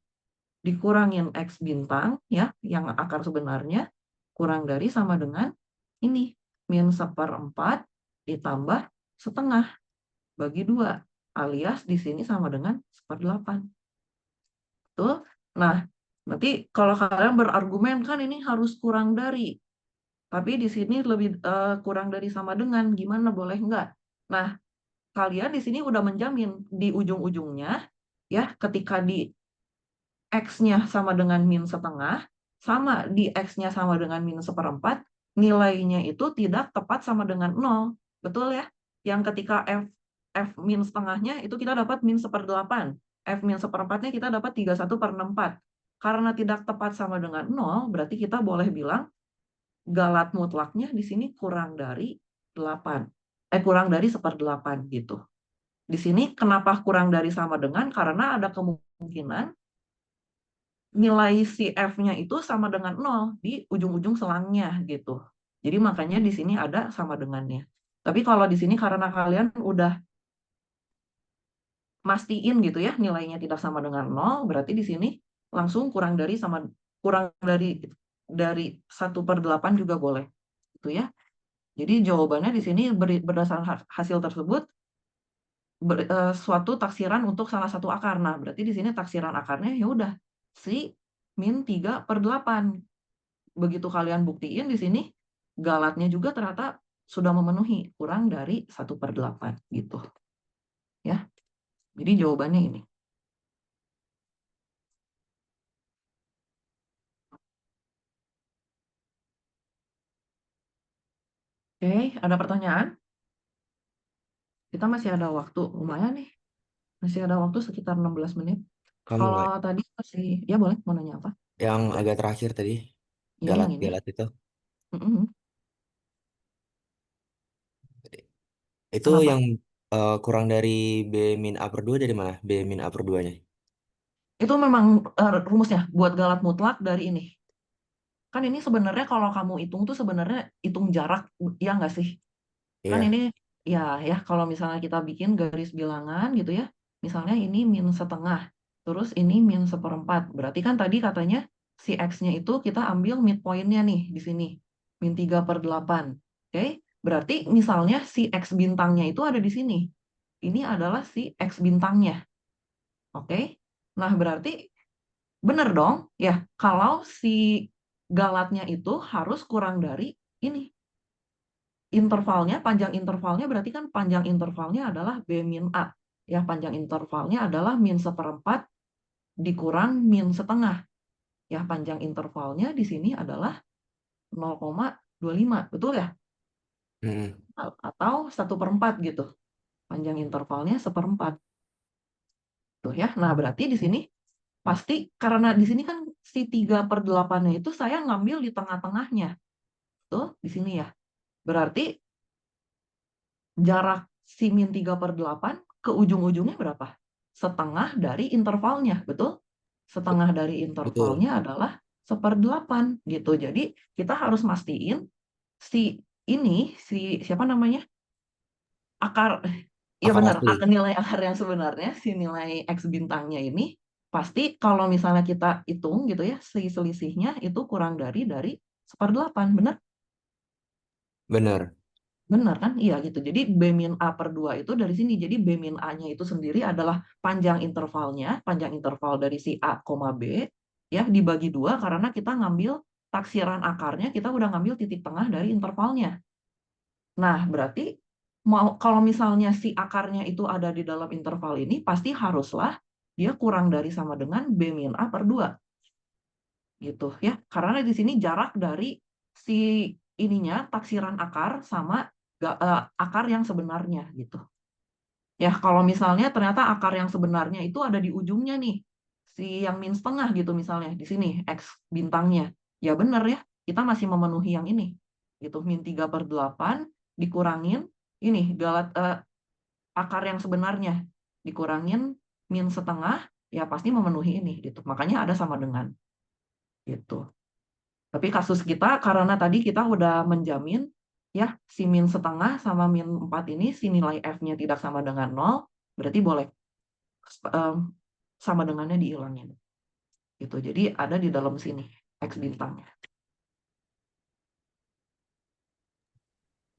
dikurangin X bintang, ya, yang akar sebenarnya, kurang dari sama dengan ini, min 1/4 ditambah setengah bagi 2, alias di sini sama dengan 1/8. Tuh. Nah, nanti kalau kalian berargumen kan ini harus kurang dari, tapi di sini lebih kurang dari sama dengan, gimana boleh nggak? Nah, kalian di sini udah menjamin di ujung-ujungnya, ya, ketika di X-nya sama dengan min setengah, sama di X-nya sama dengan min 1/4, nilainya itu tidak tepat sama dengan 0. Betul ya? Yang ketika F min setengahnya itu kita dapat min 1/8. F min 1/4-nya kita dapat 31/64. Karena tidak tepat sama dengan 0, berarti kita boleh bilang galat mutlaknya di sini kurang dari 8. Kurang dari 1/8 gitu. Di sini kenapa kurang dari sama dengan? Karena ada kemungkinan nilai si F-nya itu sama dengan 0 di ujung-ujung selangnya gitu. Jadi makanya di sini ada sama dengannya. Tapi kalau di sini karena kalian udah mastiin gitu ya nilainya tidak sama dengan 0, berarti di sini langsung kurang dari 1/8 juga boleh. Gitu ya. Jadi jawabannya di sini berdasarkan hasil tersebut suatu taksiran untuk salah satu akar. Nah, berarti di sini taksiran akarnya ya udah si min 3/8. Begitu kalian buktiin di sini galatnya juga ternyata sudah memenuhi kurang dari 1/8 gitu. Ya. Jadi jawabannya ini. Oke, ada pertanyaan? Kita masih ada waktu, lumayan nih. Masih ada waktu sekitar 16 menit. Kamu Kalau nggak? tadi masih, ya boleh, mau nanya apa? Yang agak terakhir tadi, Ya, yang ini. galat itu. Mm-mm. Itu Kenapa? yang kurang dari B min A per 2 dari mana? B min A per 2-nya. Itu memang rumusnya buat galat mutlak dari ini. Kan ini sebenarnya kalau kamu hitung tuh sebenarnya hitung jarak, ya nggak sih? Kan Iya. ini ya kalau misalnya kita bikin garis bilangan gitu ya, misalnya ini min setengah, terus ini min 1/4. Berarti kan tadi katanya si X-nya itu kita ambil midpoint-nya nih di sini, min 3/8. Oke, berarti misalnya si X bintangnya itu ada di sini. Ini adalah si X bintangnya. Oke, nah berarti benar dong ya, kalau si galatnya itu harus kurang dari ini. Intervalnya, panjang intervalnya berarti kan panjang intervalnya adalah B min A. Ya, panjang intervalnya adalah min 1/4 dikurang min setengah. Ya, panjang intervalnya di sini adalah 0,25. Betul ya? Mm-mm. Atau 1/4 gitu. Panjang intervalnya 1/4. Tuh ya. Nah, berarti di sini pasti karena di sini kan si 3/8-nya itu saya ngambil di tengah-tengahnya. Tuh, di sini ya. Berarti jarak si min 3/8 ke ujung-ujungnya berapa? Setengah dari intervalnya, betul? Setengah dari Betul. intervalnya adalah 1/8 gitu. Jadi kita harus mastiin si siapa namanya? Iya akar benar, asli. nilai akar yang sebenarnya, si nilai X bintangnya ini, pasti kalau misalnya kita hitung gitu ya, si selisihnya itu kurang dari 1/8, benar? Benar. Benar kan? Iya gitu. Jadi B min A per 2 itu dari sini. Jadi B min A-nya itu sendiri adalah panjang intervalnya, panjang interval dari si A, B, ya dibagi 2 karena kita ngambil taksiran akarnya, kita udah ngambil titik tengah dari intervalnya. Nah, berarti kalau misalnya si akarnya itu ada di dalam interval ini, pasti haruslah dia kurang dari sama dengan B min A per 2 gitu ya. Karena di sini jarak dari si ininya taksiran akar sama akar yang sebenarnya gitu. Ya, kalau misalnya ternyata akar yang sebenarnya itu ada di ujungnya nih. Si yang min setengah gitu misalnya di sini X bintangnya. Ya benar ya, kita masih memenuhi yang ini. Gitu, min 3/8 dikurangin ini akar yang sebenarnya dikurangin min setengah, ya pasti memenuhi ini gitu. Makanya ada sama dengan gitu. Tapi kasus kita karena tadi kita udah menjamin ya si min setengah sama min 4 ini si nilai F-nya tidak sama dengan 0, berarti boleh sama dengannya dihilangin. Gitu. Jadi ada di dalam sini X bintangnya.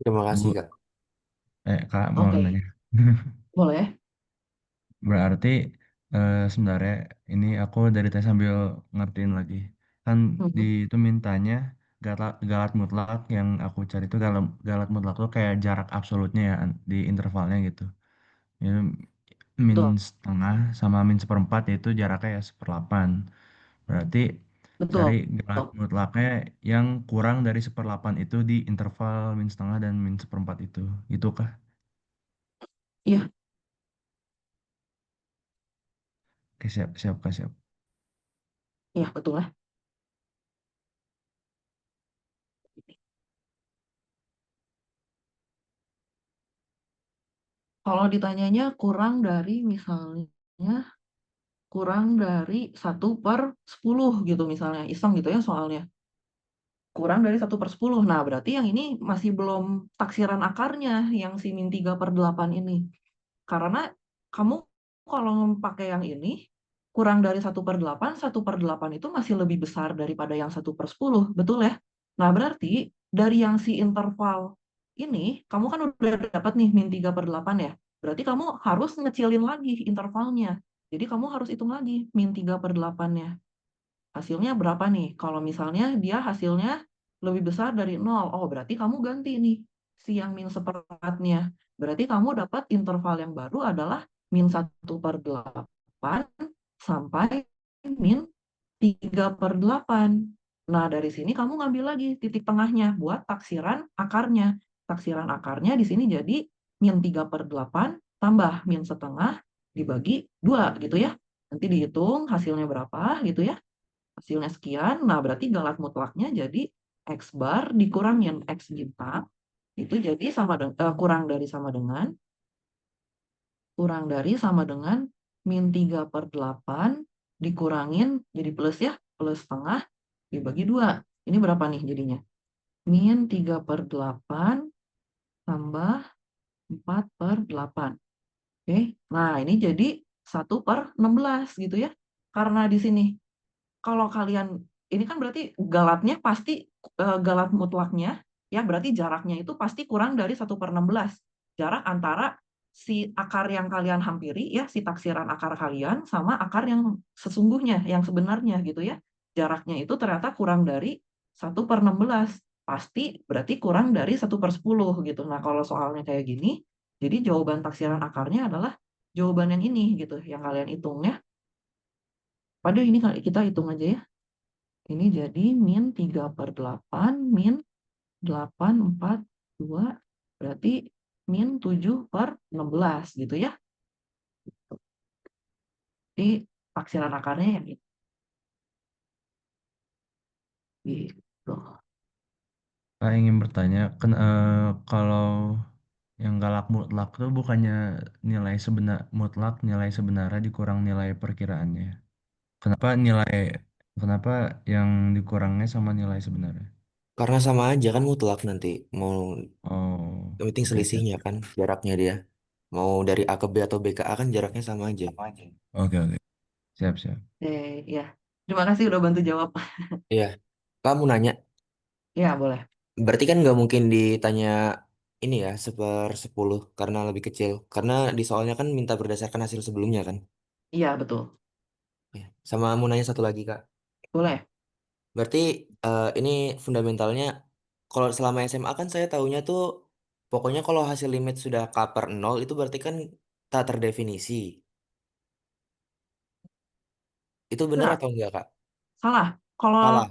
Terima kasih, Bu, Kak. Kak mau Oke, nanya. boleh. Berarti sebenarnya ini aku dari tadi sambil ngertiin lagi. Kan di Mhm. itu mintanya galat mutlak yang aku cari itu galat mutlak tuh kayak jarak absolutnya ya di intervalnya gitu. Ya, min Betul, setengah sama min seperempat yaitu jaraknya ya 1/8. Berarti cari betul. galat mutlaknya yang kurang dari 1/8 itu di interval min setengah dan min seperempat itu. Itu kah? Iya, Oke, siap, siap, Kak, siap. iya betul lah. Kalau ditanyanya kurang dari misalnya kurang dari 1/10 gitu misalnya, iseng gitu ya soalnya. Kurang dari 1/10. Nah, berarti yang ini masih belum taksiran akarnya yang si min 3/8 ini. Karena kamu kalau pakai yang ini, kurang dari 1/8, 1/8 itu masih lebih besar daripada yang 1/10, betul ya? Nah, berarti dari yang si interval ini, kamu kan udah dapat nih min 3/8 ya. Berarti kamu harus ngecilin lagi intervalnya. Jadi kamu harus hitung lagi min 3/8-nya. Hasilnya berapa nih? Kalau misalnya dia hasilnya lebih besar dari 0, oh berarti kamu ganti nih si yang min seperempatnya. Berarti kamu dapat interval yang baru adalah min 1/8 sampai min 3/8. Nah, dari sini kamu ngambil lagi titik tengahnya buat taksiran akarnya. Taksiran akarnya di sini jadi min 3/8 tambah min setengah dibagi 2 gitu ya. Nanti dihitung hasilnya berapa gitu ya. Hasilnya sekian, nah berarti galat mutlaknya jadi X bar dikurangin X bintang, itu jadi kurang dari sama dengan min 3/8 dikurangin, jadi plus ya, plus setengah dibagi 2. Ini berapa nih jadinya? Min 3/8 tambah 4/8. Oke, nah ini jadi 1/16 gitu ya. Karena di sini kalau kalian ini kan berarti galatnya pasti galat mutlaknya ya berarti jaraknya itu pasti kurang dari 1/16. Jarak antara si akar yang kalian hampiri ya si taksiran akar kalian sama akar yang sesungguhnya yang sebenarnya gitu ya. Jaraknya itu ternyata kurang dari 1/16. Pasti berarti kurang dari 1/10 gitu. Nah, kalau soalnya kayak gini, jadi jawaban taksiran akarnya adalah jawaban yang ini gitu yang kalian hitung ya. Padahal ini kita hitung aja ya. Ini jadi min 3/8 min 8/2 berarti min 7/16 gitu ya. Jadi taksiran akarnya yang ini. Gitu. Saya ingin bertanya, kalau yang galak mutlak itu bukannya mutlak nilai sebenarnya dikurang nilai perkiraannya. Kenapa kenapa yang dikurangnya sama nilai sebenarnya? Karena sama aja kan mutlak nanti. Mau Oh, yang penting oke, siap. selisihnya kan jaraknya dia. Mau dari A ke B atau B ke A kan jaraknya sama aja. Oke, oke. Siap, siap. Ya. Terima kasih udah bantu jawab. Iya, kamu nanya. Ya, boleh. Berarti kan nggak mungkin ditanya ini ya 1/10 karena lebih kecil. Karena di soalnya kan minta berdasarkan hasil sebelumnya kan. Iya, betul. Ya. Sama mau nanya satu lagi Kak. Boleh. Berarti ini fundamentalnya kalau selama SMA kan saya tahunya tuh pokoknya kalau hasil limit sudah K/0 itu berarti kan tak terdefinisi. Itu benar Enggak, atau enggak Kak? salah. Salah.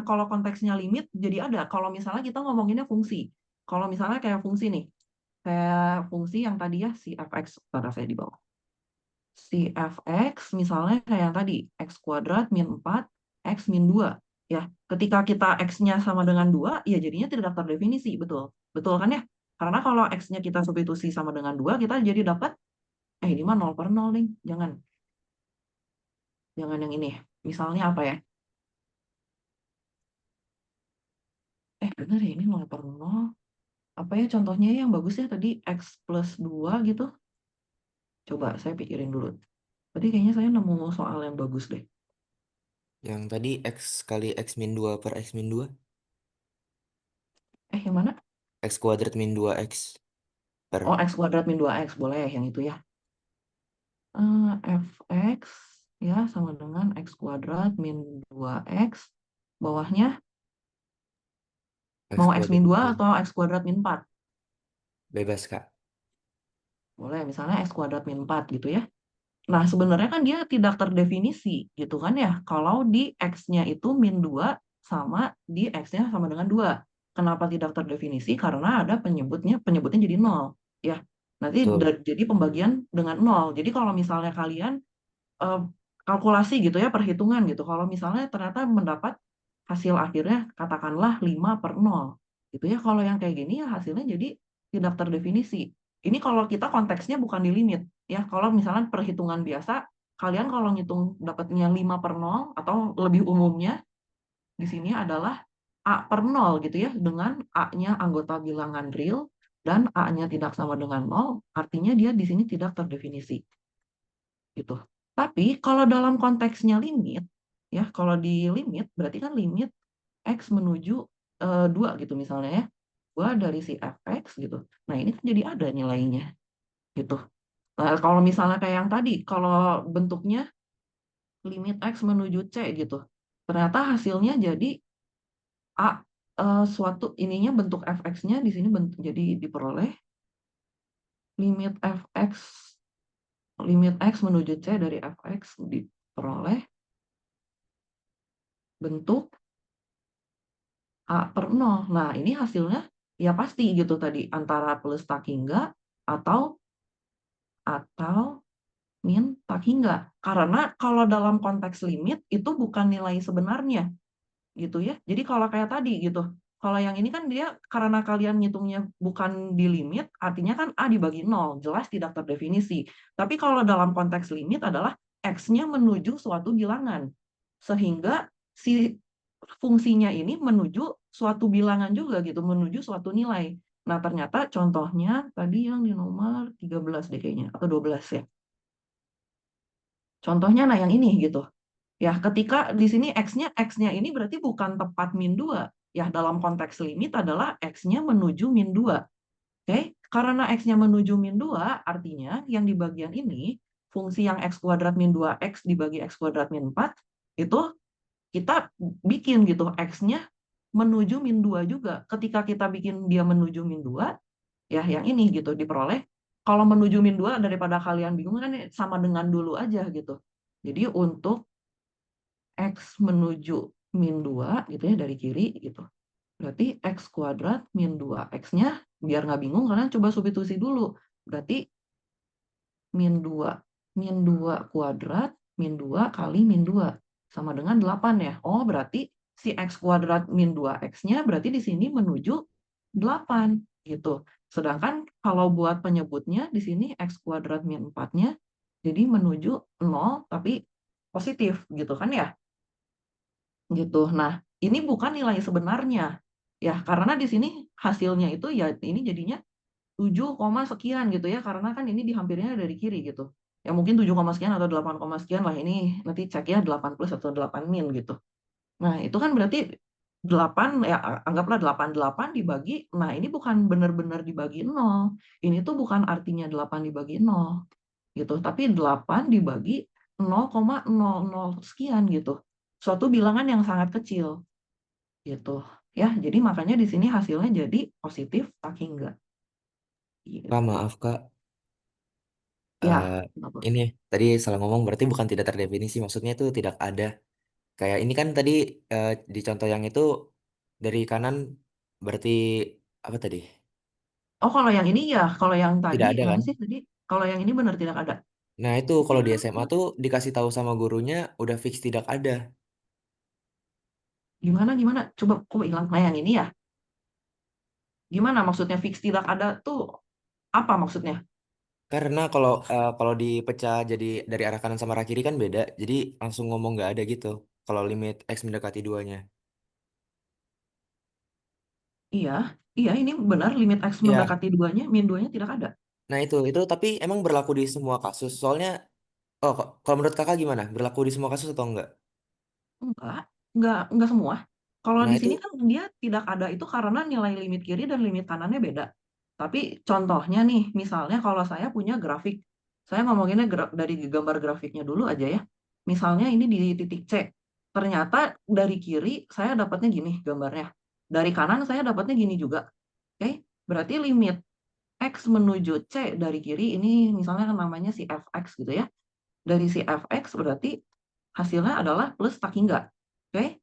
Kalau konteksnya limit jadi ada. Kalau misalnya kita ngomonginnya fungsi. Kalau misalnya kayak fungsi nih, kayak fungsi yang tadi ya si fx, pada saya di bawah. Si fx misalnya kayak yang tadi, x kuadrat min 4, x min 2. Ya, ketika kita x-nya sama dengan 2, ya jadinya tidak terdefinisi, betul. Betul kan ya? Karena kalau x-nya kita substitusi sama dengan 2, kita jadi dapat, ini mah 0/0 nih. Jangan yang ini. Misalnya apa ya? Bener ya ini 0/0. Apa ya contohnya yang bagus ya tadi x plus 2 gitu. Coba saya pikirin dulu. Tadi kayaknya saya nemu soal yang bagus deh. Yang tadi X kali X min 2 per X min 2. Yang mana? X kuadrat min 2X per. Oh, x kuadrat min 2x. Boleh yang itu ya. Fx ya sama dengan x kuadrat min 2x. Bawahnya X mau x kuadrat min min 2 2. atau x kuadrat min 4? Bebas Kak. Boleh, misalnya x kuadrat min 4 gitu ya. Nah, sebenarnya kan dia tidak terdefinisi gitu kan ya. Kalau di x-nya itu min 2 sama di x-nya sama dengan 2. Kenapa tidak terdefinisi? Karena ada penyebutnya jadi 0. Ya, nanti Betul. jadi pembagian dengan 0. Jadi kalau misalnya kalian eh, kalkulasi gitu ya, perhitungan gitu. Kalau misalnya ternyata mendapat hasil akhirnya katakanlah 5/0. Gitu ya, kalau yang kayak gini ya hasilnya jadi tidak terdefinisi. Ini kalau kita konteksnya bukan di limit. Ya, kalau misalnya perhitungan biasa, kalian kalau ngitung dapatnya 5/0 atau lebih umumnya di sini adalah A/0 gitu ya, dengan A-nya anggota bilangan real dan A-nya tidak sama dengan 0, artinya dia di sini tidak terdefinisi. Gitu. Tapi kalau dalam konteksnya limit, ya kalau di limit berarti kan limit x menuju 2 gitu misalnya ya. 2 dari si fx gitu. Nah, ini kan jadi ada nilainya gitu. Nah, kalau misalnya kayak yang tadi, kalau bentuknya limit x menuju c gitu. Ternyata hasilnya jadi a suatu ininya bentuk fx-nya di sini jadi diperoleh limit x menuju c dari fx diperoleh bentuk A/0. Nah, ini hasilnya ya pasti gitu tadi antara plus tak hingga atau min tak hingga. Karena kalau dalam konteks limit itu bukan nilai sebenarnya gitu ya. Jadi kalau kayak tadi gitu. Kalau yang ini kan dia karena kalian ngitungnya bukan di limit, artinya kan A dibagi 0, jelas tidak terdefinisi. Tapi kalau dalam konteks limit adalah X-nya menuju suatu bilangan. Sehingga si fungsinya ini menuju suatu bilangan juga gitu, menuju suatu nilai. Nah, ternyata contohnya tadi yang di nomor 13 deh kayaknya, atau 12 ya. Contohnya nah yang ini gitu. Ya, ketika di sini X-nya ini berarti bukan tepat min 2. Ya, dalam konteks limit adalah X-nya menuju min 2. Oke, karena X-nya menuju min 2, artinya yang di bagian ini, fungsi yang X kuadrat min 2X dibagi X kuadrat min 4, itu kita bikin gitu, X-nya menuju min 2 juga. Ketika kita bikin dia menuju min 2, ya yang ini gitu, diperoleh. Kalau menuju min 2 daripada kalian bingung kan sama dengan dulu aja gitu. Jadi untuk X menuju min 2 gitu ya dari kiri gitu. Berarti X kuadrat min 2. X-nya biar nggak bingung kalian coba substitusi dulu. Berarti min 2. Min 2 kuadrat min 2 kali min 2. Sama dengan 8 ya. Oh berarti si X kuadrat min 2X-nya berarti di sini menuju 8 gitu. Sedangkan kalau buat penyebutnya di sini X kuadrat min 4-nya jadi menuju 0 tapi positif gitu kan ya. Gitu. Nah, ini bukan nilai sebenarnya. Ya, karena di sini hasilnya itu ya ini jadinya 7, sekian gitu ya, karena kan ini dihampirnya dari kiri gitu. Ya mungkin 7, sekian atau 8, sekian lah, ini nanti ceknya 8 plus atau 8 min gitu. Nah, itu kan berarti 8 ya, anggaplah 8 dibagi, nah ini bukan benar-benar dibagi 0. Ini tuh bukan artinya 8 dibagi 0 gitu, tapi 8 dibagi 0,00 sekian gitu. Suatu bilangan yang sangat kecil gitu. Ya, jadi makanya di sini hasilnya jadi positif tak hingga. Kak, Gitu. maaf Kak. Ya, Eh, kenapa? ini tadi salah ngomong, berarti bukan tidak terdefinisi, maksudnya itu tidak ada. Kayak ini kan tadi di contoh yang itu dari kanan berarti apa tadi? Oh, kalau yang ini ya, kalau yang Tidak tadi ada mana kan? sih tadi? Kalau yang ini benar tidak ada. Nah itu kalau di SMA tuh dikasih tahu sama gurunya udah fix tidak ada. Gimana gimana? Coba hilang. Nah, yang ini ya. Gimana maksudnya fix tidak ada tuh, apa maksudnya? Karena kalau dipecah jadi dari arah kanan sama arah kiri kan beda. Jadi langsung ngomong nggak ada gitu. Kalau limit X mendekati 2-nya. Iya, iya ini benar limit X Ya, mendekati 2-nya, min 2-nya tidak ada. nah itu tapi emang berlaku di semua kasus. Soalnya, oh kalau menurut kakak gimana? Berlaku di semua kasus atau enggak? Enggak semua. Kalau Nah di itu, sini kan dia tidak ada itu karena nilai limit kiri dan limit kanannya beda. Tapi contohnya nih, misalnya kalau saya punya grafik, saya ngomonginnya dari gambar grafiknya dulu aja ya. Misalnya ini di titik C. Ternyata dari kiri saya dapatnya gini gambarnya. Dari kanan saya dapatnya gini juga. Oke, berarti limit X menuju C dari kiri ini misalnya kan namanya si fx gitu ya. Dari si fx berarti hasilnya adalah plus tak hingga. Oke?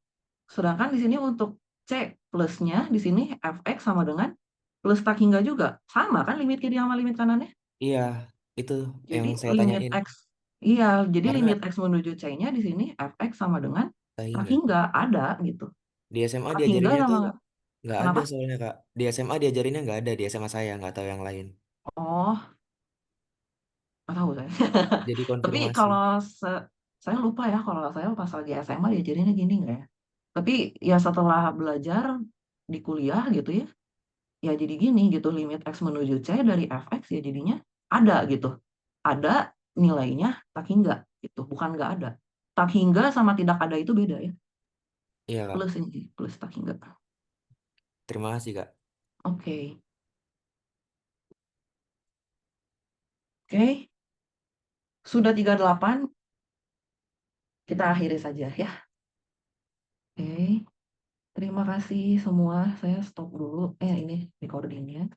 Sedangkan di sini untuk C plusnya di sini fx sama dengan plus tak hingga juga. Sama kan limit kiri sama limit kanannya? iya itu yang Jadi saya limit tanyain. X, iya, jadi Karena limit X menuju C-nya di sini fx sama dengan tak tak hingga. hingga ada gitu. Di SMA Tak hingga diajarinnya sama tuh nggak ada kenapa? soalnya Kak. Di SMA diajarinnya nggak ada, di SMA saya nggak tahu yang lain. Oh, nggak tahu saya. Jadi Tapi konfirmasi. kalau saya lupa ya kalau saya pas lagi SMA diajarinnya gini nggak ya? Tapi ya setelah belajar di kuliah gitu ya, ya jadi gini gitu limit X menuju C dari fx ya jadinya ada gitu. Ada nilainya tak hingga gitu, bukan nggak ada. Tak hingga sama tidak ada itu beda ya. Iya Kak. Plus ini plus tak hingga. Terima kasih Kak. Oke. Oke. Sudah 38, kita akhiri saja ya. Oke. Terima kasih semua. Saya stop dulu. Ini recordingnya.